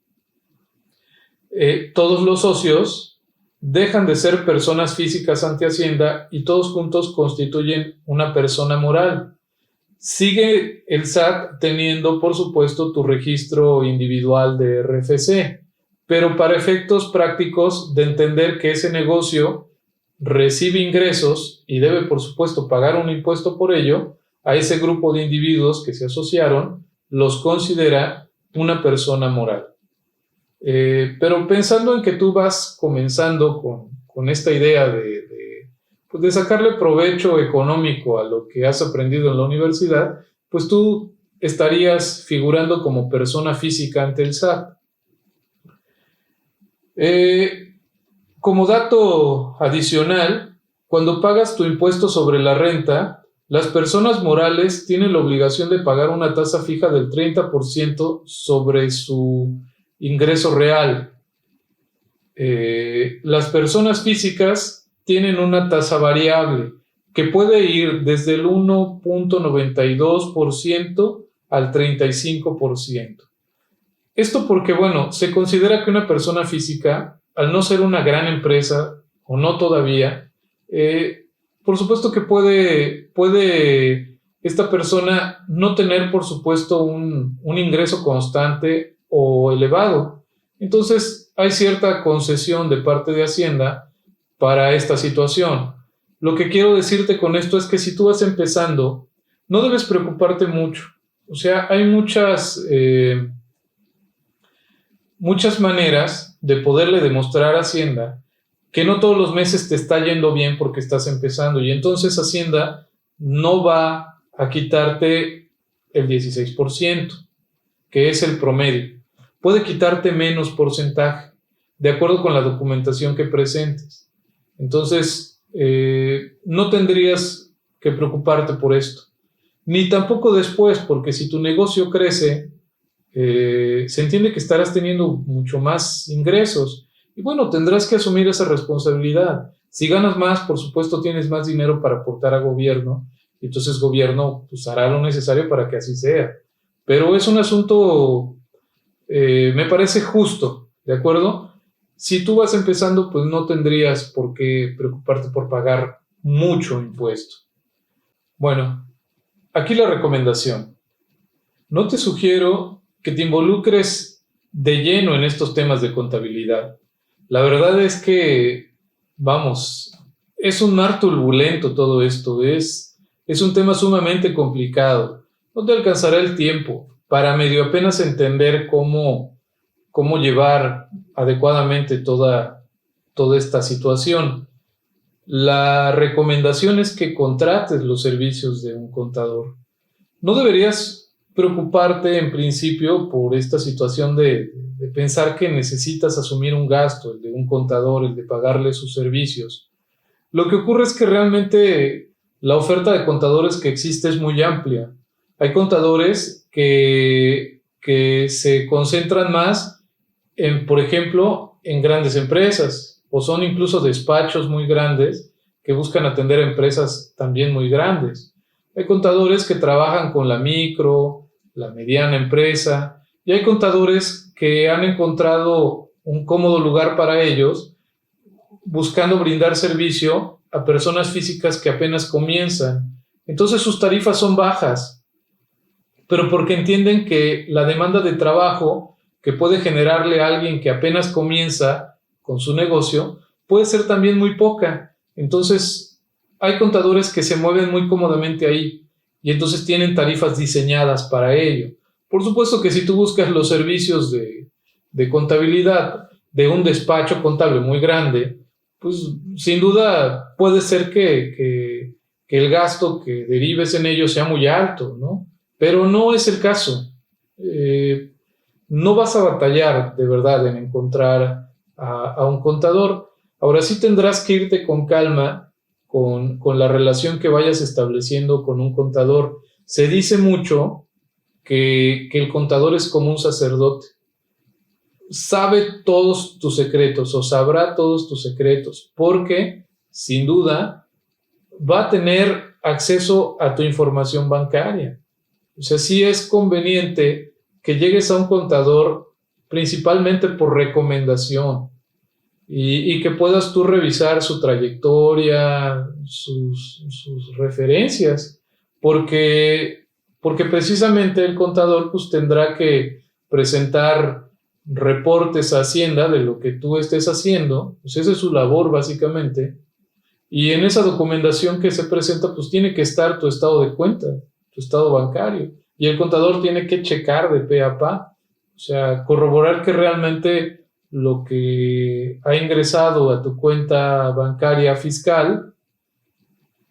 todos los socios dejan de ser personas físicas ante Hacienda y todos juntos constituyen una persona moral. Sigue el SAT teniendo, por supuesto, tu registro individual de RFC, pero para efectos prácticos de entender que ese negocio recibe ingresos y debe, por supuesto, pagar un impuesto por ello, a ese grupo de individuos que se asociaron, los considera una persona moral. Pero pensando en que tú vas comenzando con esta idea pues de sacarle provecho económico a lo que has aprendido en la universidad, pues tú estarías figurando como persona física ante el SAT. Como dato adicional, cuando pagas tu impuesto sobre la renta, las personas morales tienen la obligación de pagar una tasa fija del 30% sobre su ingreso real. Las personas físicas tienen una tasa variable que puede ir desde el 1.92% al 35%. Esto porque, bueno, se considera que una persona física, al no ser una gran empresa, o no todavía, por supuesto que puede esta persona no tener, por supuesto, un ingreso constante o elevado. Entonces, hay cierta concesión de parte de Hacienda para esta situación. Lo que quiero decirte con esto es que si tú vas empezando, no debes preocuparte mucho. O sea, hay muchas maneras de poderle demostrar a Hacienda que no todos los meses te está yendo bien porque estás empezando, y entonces Hacienda no va a quitarte el 16%, que es el promedio. Puede quitarte menos porcentaje, de acuerdo con la documentación que presentes. Entonces, no tendrías que preocuparte por esto. Ni tampoco después, porque si tu negocio crece, se entiende que estarás teniendo mucho más ingresos y bueno, tendrás que asumir esa responsabilidad. Si ganas más, por supuesto tienes más dinero para aportar a gobierno y entonces el gobierno pues, hará lo necesario para que así sea. Pero es un asunto, me parece justo, ¿de acuerdo? Si tú vas empezando, pues no tendrías por qué preocuparte por pagar mucho impuesto. Bueno, aquí la recomendación. No te sugiero que te involucres de lleno en estos temas de contabilidad. La verdad es que, vamos, es un mar turbulento todo esto, es un tema sumamente complicado. No te alcanzará el tiempo para medio apenas entender cómo llevar adecuadamente toda esta situación. La recomendación es que contrates los servicios de un contador. No deberías preocuparte en principio por esta situación de pensar que necesitas asumir un gasto, el de un contador, el de pagarle sus servicios. Lo que ocurre es que realmente la oferta de contadores que existe es muy amplia. Hay contadores que se concentran más en, por ejemplo, en grandes empresas, o son incluso despachos muy grandes que buscan atender a empresas también muy grandes. Hay contadores que trabajan con la micro, la mediana empresa, y hay contadores que han encontrado un cómodo lugar para ellos, buscando brindar servicio a personas físicas que apenas comienzan. Entonces sus tarifas son bajas, pero porque entienden que la demanda de trabajo que puede generarle a alguien que apenas comienza con su negocio puede ser también muy poca. Entonces hay contadores que se mueven muy cómodamente ahí y entonces tienen tarifas diseñadas para ello. Por supuesto que si tú buscas los servicios de contabilidad de un despacho contable muy grande, pues sin duda puede ser que el gasto que derives en ello sea muy alto, ¿no? Pero no es el caso. No vas a batallar de verdad en encontrar a un contador. Ahora sí tendrás que irte con calma con la relación que vayas estableciendo con un contador. Se dice mucho que el contador es como un sacerdote. Sabe todos tus secretos o sabrá todos tus secretos porque, sin duda, va a tener acceso a tu información bancaria. O sea, sí es conveniente que llegues a un contador principalmente por recomendación y que puedas tú revisar su trayectoria, sus referencias, porque precisamente el contador pues tendrá que presentar reportes a Hacienda de lo que tú estés haciendo, pues esa es su labor básicamente, y en esa documentación que se presenta pues tiene que estar tu estado de cuenta, tu estado bancario, y el contador tiene que checar de pe a pa. O O sea, corroborar que realmente lo que ha ingresado a tu cuenta bancaria fiscal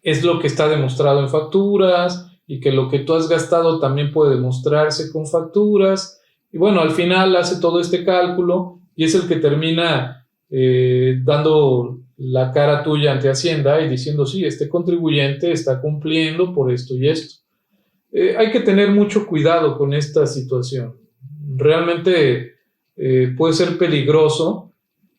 es lo que está demostrado en facturas y que lo que tú has gastado también puede demostrarse con facturas. Y bueno, al final hace todo este cálculo y es el que termina dando la cara tuya ante Hacienda y diciendo, sí, este contribuyente está cumpliendo por esto y esto. Hay que tener mucho cuidado con esta situación. Realmente puede ser peligroso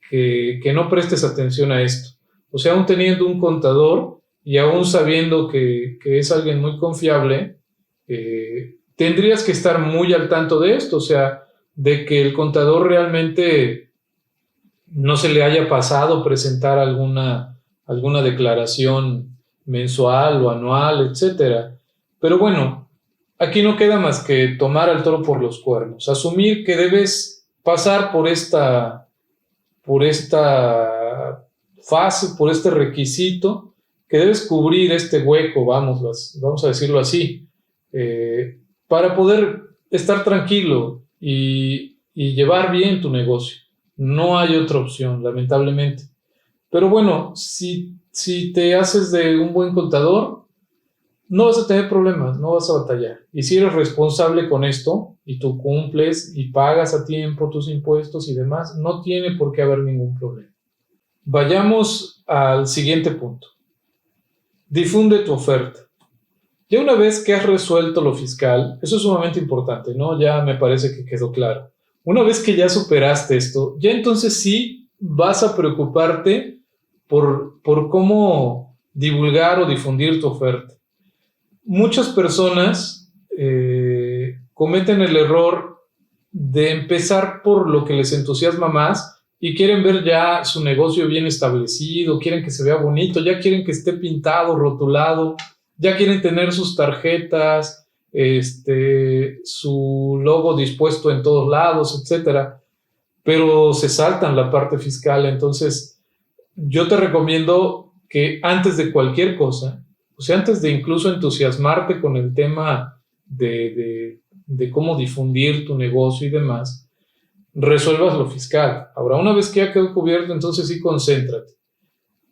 que no prestes atención a esto. O sea, aún teniendo un contador y aún sabiendo que es alguien muy confiable, tendrías que estar muy al tanto de esto, o sea, de que el contador realmente no se le haya pasado presentar alguna declaración mensual o anual, etcétera. Pero bueno, aquí no queda más que tomar al toro por los cuernos, asumir que debes pasar por esta fase, por este requisito, que debes cubrir este hueco, vamos a decirlo así, para poder estar tranquilo y llevar bien tu negocio. No hay otra opción, lamentablemente. Pero bueno, si te haces de un buen contador, no vas a tener problemas, no vas a batallar. Y si eres responsable con esto y tú cumples y pagas a tiempo tus impuestos y demás, no tiene por qué haber ningún problema. Vayamos al siguiente punto. Difunde tu oferta. Ya una vez que has resuelto lo fiscal, eso es sumamente importante, ¿no? Ya me parece que quedó claro. Una vez que ya superaste esto, ya entonces sí vas a preocuparte por cómo divulgar o difundir tu oferta. Muchas personas cometen el error de empezar por lo que les entusiasma más y quieren ver ya su negocio bien establecido, quieren que se vea bonito, ya quieren que esté pintado, rotulado, ya quieren tener sus tarjetas, su logo dispuesto en todos lados, etcétera, pero se saltan la parte fiscal. Entonces, yo te recomiendo que antes de cualquier cosa, o sea, antes de incluso entusiasmarte con el tema de cómo difundir tu negocio y demás, resuelvas lo fiscal. Ahora, una vez que ya quedó cubierto, entonces sí, concéntrate.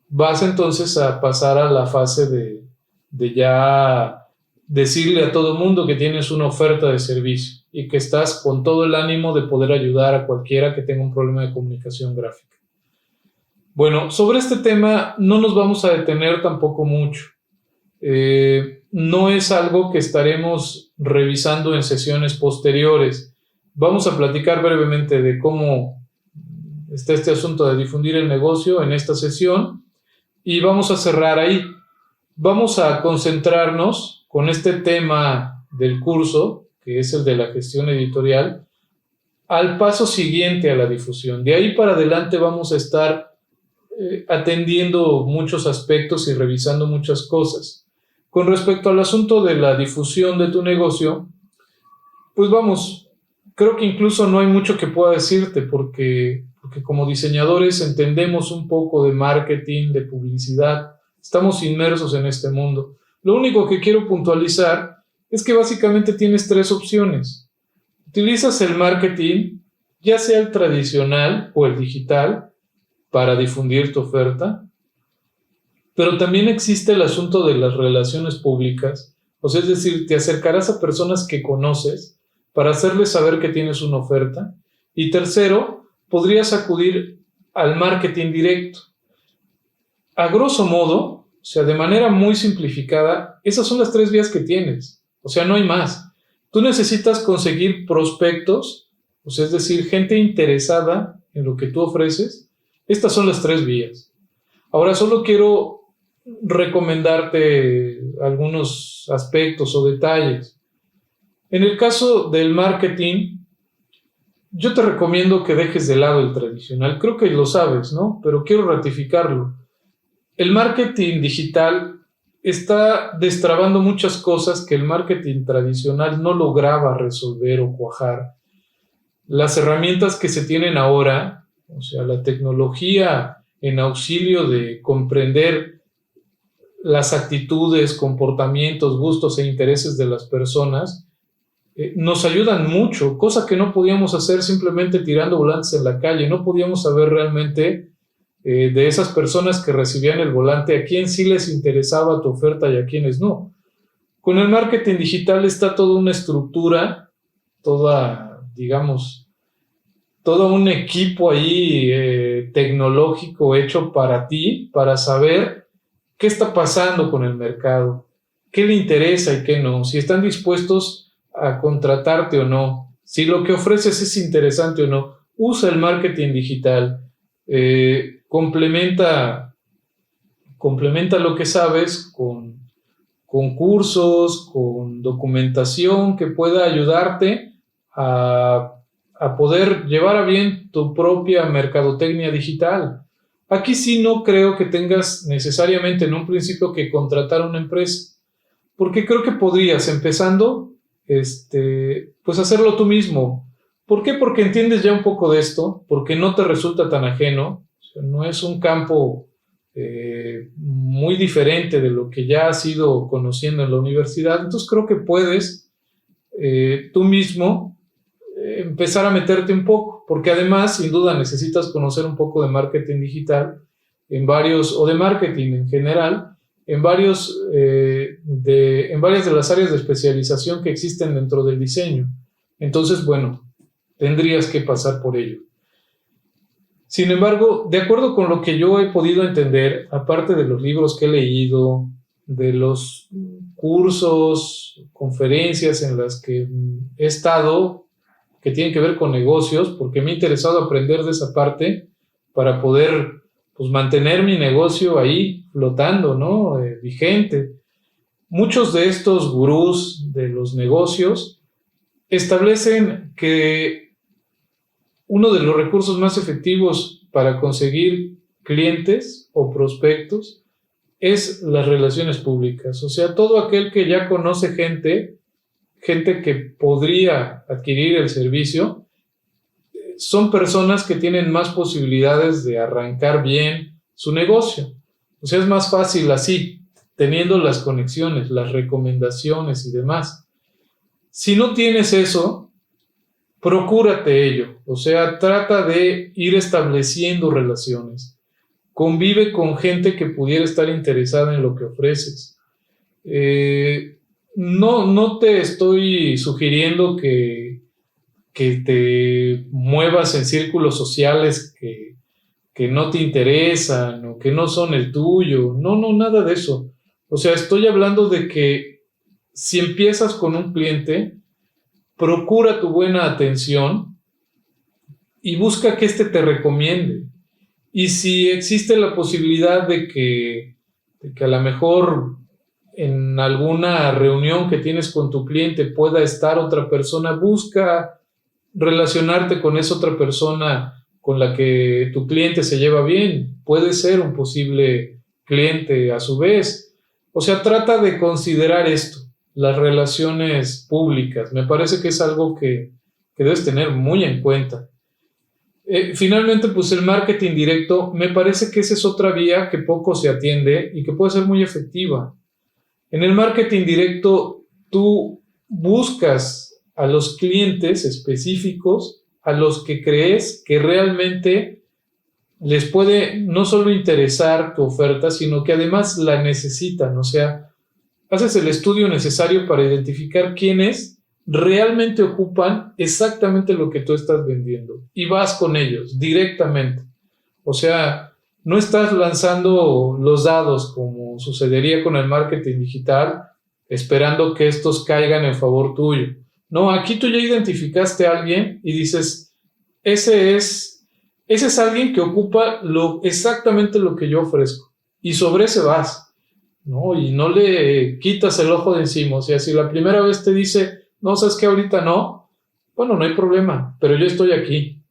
Vas entonces a pasar a la fase de ya decirle a todo mundo que tienes una oferta de servicio y que estás con todo el ánimo de poder ayudar a cualquiera que tenga un problema de comunicación gráfica. Bueno, sobre este tema no nos vamos a detener tampoco mucho. No es algo que estaremos revisando en sesiones posteriores. Vamos a platicar brevemente de cómo está este asunto de difundir el negocio en esta sesión y vamos a cerrar ahí. Vamos a concentrarnos con este tema del curso, que es el de la gestión editorial, al paso siguiente a la difusión. De ahí para adelante vamos a estar atendiendo muchos aspectos y revisando muchas cosas. Con respecto al asunto de la difusión de tu negocio, pues vamos, creo que incluso no hay mucho que pueda decirte porque como diseñadores entendemos un poco de marketing, de publicidad, estamos inmersos en este mundo. Lo único que quiero puntualizar es que básicamente tienes tres opciones. Utilizas el marketing, ya sea el tradicional o el digital, para difundir tu oferta, pero también existe el asunto de las relaciones públicas, o sea, es decir, te acercarás a personas que conoces para hacerles saber que tienes una oferta. Y tercero, podrías acudir al marketing directo. A grosso modo, o sea, de manera muy simplificada, esas son las tres vías que tienes, o sea, no hay más. Tú necesitas conseguir prospectos, o sea, es decir, gente interesada en lo que tú ofreces. Estas son las tres vías. Ahora solo quiero recomendarte algunos aspectos o detalles. En el caso del marketing, yo te recomiendo que dejes de lado el tradicional. Creo que lo sabes, ¿no? Pero quiero ratificarlo. El marketing digital está destrabando muchas cosas que el marketing tradicional no lograba resolver o cuajar. Las herramientas que se tienen ahora, o sea, la tecnología en auxilio de comprender las actitudes, comportamientos, gustos e intereses de las personas, nos ayudan mucho, cosa que no podíamos hacer simplemente tirando volantes en la calle. No podíamos saber realmente de esas personas que recibían el volante a quién sí les interesaba tu oferta y a quiénes no. Con el marketing digital está toda una estructura, digamos, todo un equipo ahí tecnológico hecho para ti, para saber qué está pasando con el mercado, qué le interesa y qué no, si están dispuestos a contratarte o no, si lo que ofreces es interesante o no. Usa el marketing digital, complementa lo que sabes con cursos, con documentación que pueda ayudarte a poder llevar a bien tu propia mercadotecnia digital. Aquí sí no creo que tengas necesariamente en un principio que contratar a una empresa, porque creo que podrías, empezando, pues hacerlo tú mismo. ¿Por qué? Porque entiendes ya un poco de esto, porque no te resulta tan ajeno, o sea, no es un campo muy diferente de lo que ya has ido conociendo en la universidad. Entonces creo que puedes tú mismo empezar a meterte un poco, porque además sin duda necesitas conocer un poco de marketing digital o de marketing en general en varias de las áreas de especialización que existen dentro del diseño. Entonces, bueno, tendrías que pasar por ello. Sin embargo, de acuerdo con lo que yo he podido entender, aparte de los libros que he leído, de los cursos, conferencias en las que he estado, que tienen que ver con negocios, porque me ha interesado aprender de esa parte para poder pues, mantener mi negocio ahí flotando, ¿no? Vigente. Muchos de estos gurús de los negocios establecen que uno de los recursos más efectivos para conseguir clientes o prospectos es las relaciones públicas. O sea, todo aquel que ya conoce gente que podría adquirir el servicio, son personas que tienen más posibilidades de arrancar bien su negocio. O sea, es más fácil así, teniendo las conexiones, las recomendaciones y demás. Si no tienes eso, procúrate ello. O sea, trata de ir estableciendo relaciones. Convive con gente que pudiera estar interesada en lo que ofreces. No te estoy sugiriendo que te muevas en círculos sociales que no te interesan o que no son el tuyo. No, nada de eso. O sea, estoy hablando de que si empiezas con un cliente, procura tu buena atención y busca que éste te recomiende. Y si existe la posibilidad de que a lo mejor en alguna reunión que tienes con tu cliente pueda estar otra persona, busca relacionarte con esa otra persona con la que tu cliente se lleva bien. Puede ser un posible cliente a su vez. O sea, trata de considerar esto, las relaciones públicas. Me parece que es algo que debes tener muy en cuenta. Finalmente, pues el marketing directo, me parece que esa es otra vía que poco se atiende y que puede ser muy efectiva. En el marketing directo, tú buscas a los clientes específicos a los que crees que realmente les puede no solo interesar tu oferta, sino que además la necesitan. O sea, haces el estudio necesario para identificar quiénes realmente ocupan exactamente lo que tú estás vendiendo y vas con ellos directamente. O sea, no estás lanzando los dados como sucedería con el marketing digital esperando que estos caigan en favor tuyo. No, aquí tú ya identificaste a alguien y dices, ese es alguien que ocupa exactamente lo que yo ofrezco y sobre ese vas, ¿no? Y no le quitas el ojo de encima. O sea, si la primera vez te dice, no, sabes que ahorita no, bueno, no hay problema, pero yo estoy aquí.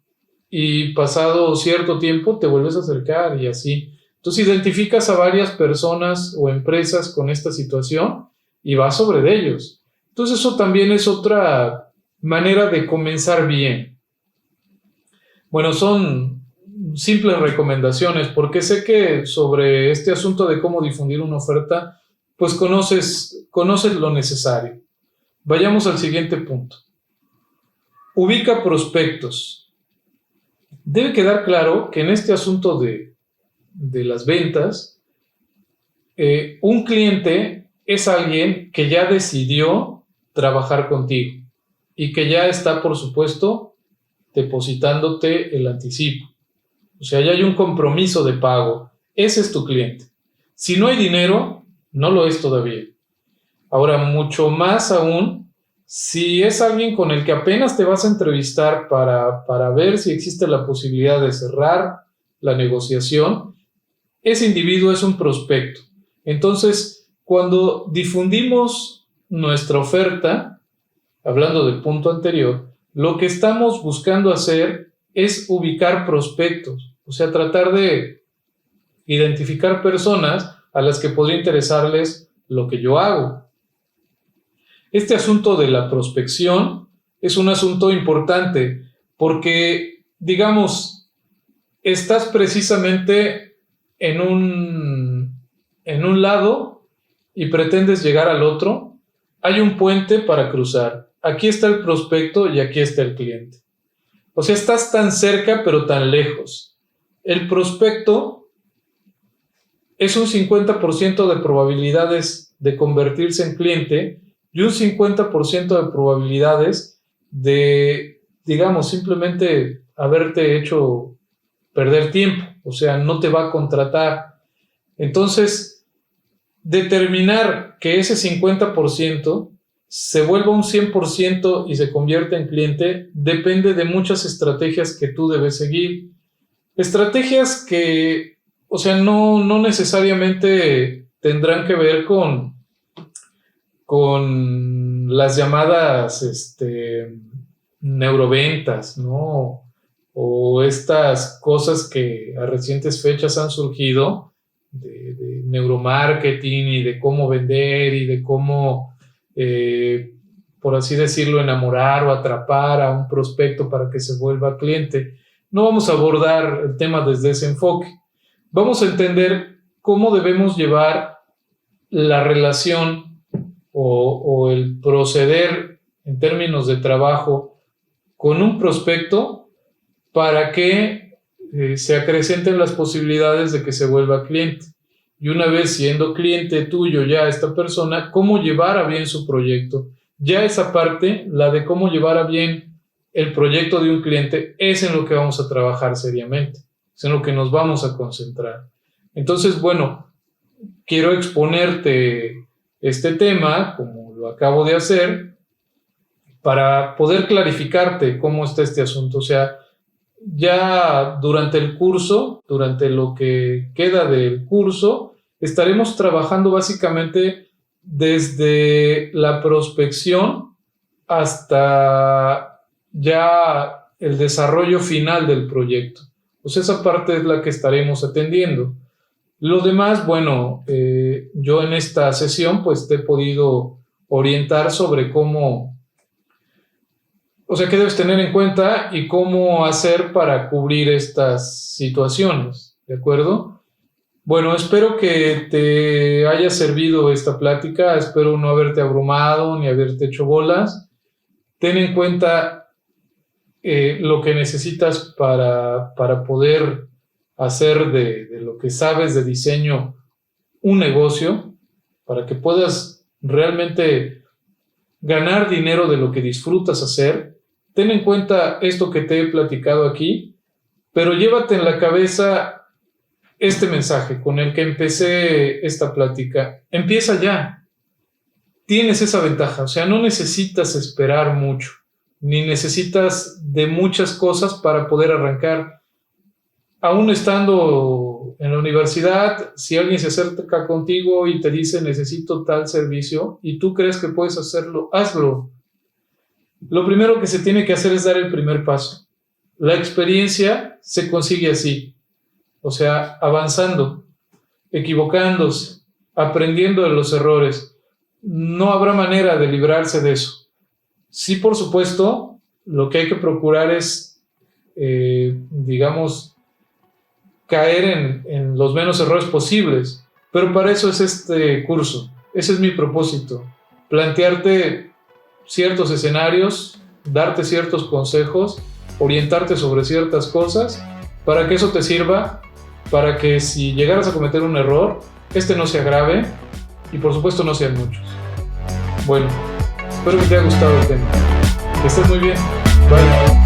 Y pasado cierto tiempo te vuelves a acercar y así. Entonces identificas a varias personas o empresas con esta situación y vas sobre de ellos. Entonces eso también es otra manera de comenzar bien. Bueno, son simples recomendaciones porque sé que sobre este asunto de cómo difundir una oferta, pues conoces lo necesario. Vayamos al siguiente punto. Ubica prospectos. Debe quedar claro que en este asunto de las ventas, un cliente es alguien que ya decidió trabajar contigo y que ya está, por supuesto, depositándote el anticipo. O sea, ya hay un compromiso de pago. Ese es tu cliente. Si no hay dinero, no lo es todavía. Ahora, mucho más aún, si es alguien con el que apenas te vas a entrevistar para ver si existe la posibilidad de cerrar la negociación, ese individuo es un prospecto. Entonces, cuando difundimos nuestra oferta, hablando del punto anterior, lo que estamos buscando hacer es ubicar prospectos, o sea, tratar de identificar personas a las que podría interesarles lo que yo hago. Este asunto de la prospección es un asunto importante porque, digamos, estás precisamente en un lado y pretendes llegar al otro. Hay un puente para cruzar. Aquí está el prospecto y aquí está el cliente. O sea, estás tan cerca pero tan lejos. El prospecto es un 50% de probabilidades de convertirse en cliente y un 50% de probabilidades de, digamos, simplemente haberte hecho perder tiempo. O sea, no te va a contratar. Entonces, determinar que ese 50% se vuelva un 100% y se convierta en cliente depende de muchas estrategias que tú debes seguir. Estrategias que, o sea, no necesariamente tendrán que ver con las llamadas neuroventas, ¿no? O estas cosas que a recientes fechas han surgido de neuromarketing y de cómo vender y de cómo, por así decirlo, enamorar o atrapar a un prospecto para que se vuelva cliente. No vamos a abordar el tema desde ese enfoque. Vamos a entender cómo debemos llevar la relación o el proceder en términos de trabajo con un prospecto para que se acrecenten las posibilidades de que se vuelva cliente. Y una vez siendo cliente tuyo ya esta persona, cómo llevar a bien su proyecto. Ya esa parte, la de cómo llevar a bien el proyecto de un cliente, es en lo que vamos a trabajar seriamente, es en lo que nos vamos a concentrar. Entonces, bueno, quiero exponerte este tema, como lo acabo de hacer, para poder clarificarte cómo está este asunto. O sea, ya durante el curso, durante lo que queda del curso, estaremos trabajando básicamente desde la prospección hasta ya el desarrollo final del proyecto. Pues esa parte es la que estaremos atendiendo. Lo demás, bueno, yo en esta sesión pues te he podido orientar sobre cómo, o sea, qué debes tener en cuenta y cómo hacer para cubrir estas situaciones, ¿de acuerdo? Bueno, espero que te haya servido esta plática, espero no haberte abrumado ni haberte hecho bolas. Ten en cuenta lo que necesitas para poder hacer de lo que sabes de diseño un negocio, para que puedas realmente ganar dinero de lo que disfrutas hacer. Ten en cuenta esto que te he platicado aquí, pero llévate en la cabeza este mensaje con el que empecé esta plática. Empieza ya. Tienes esa ventaja, o sea, no necesitas esperar mucho, ni necesitas de muchas cosas para poder arrancar. Aún estando en la universidad, si alguien se acerca contigo y te dice necesito tal servicio y tú crees que puedes hacerlo, hazlo. Lo primero que se tiene que hacer es dar el primer paso. La experiencia se consigue así, o sea, avanzando, equivocándose, aprendiendo de los errores. No habrá manera de librarse de eso. Sí, por supuesto, lo que hay que procurar es, digamos, caer en los menos errores posibles, pero para eso es este curso. Ese es mi propósito, plantearte ciertos escenarios, darte ciertos consejos, orientarte sobre ciertas cosas, para que eso te sirva, para que si llegaras a cometer un error, este no se agrave y por supuesto no sean muchos. Bueno, espero que te haya gustado el tema. Que estés muy bien. Bye.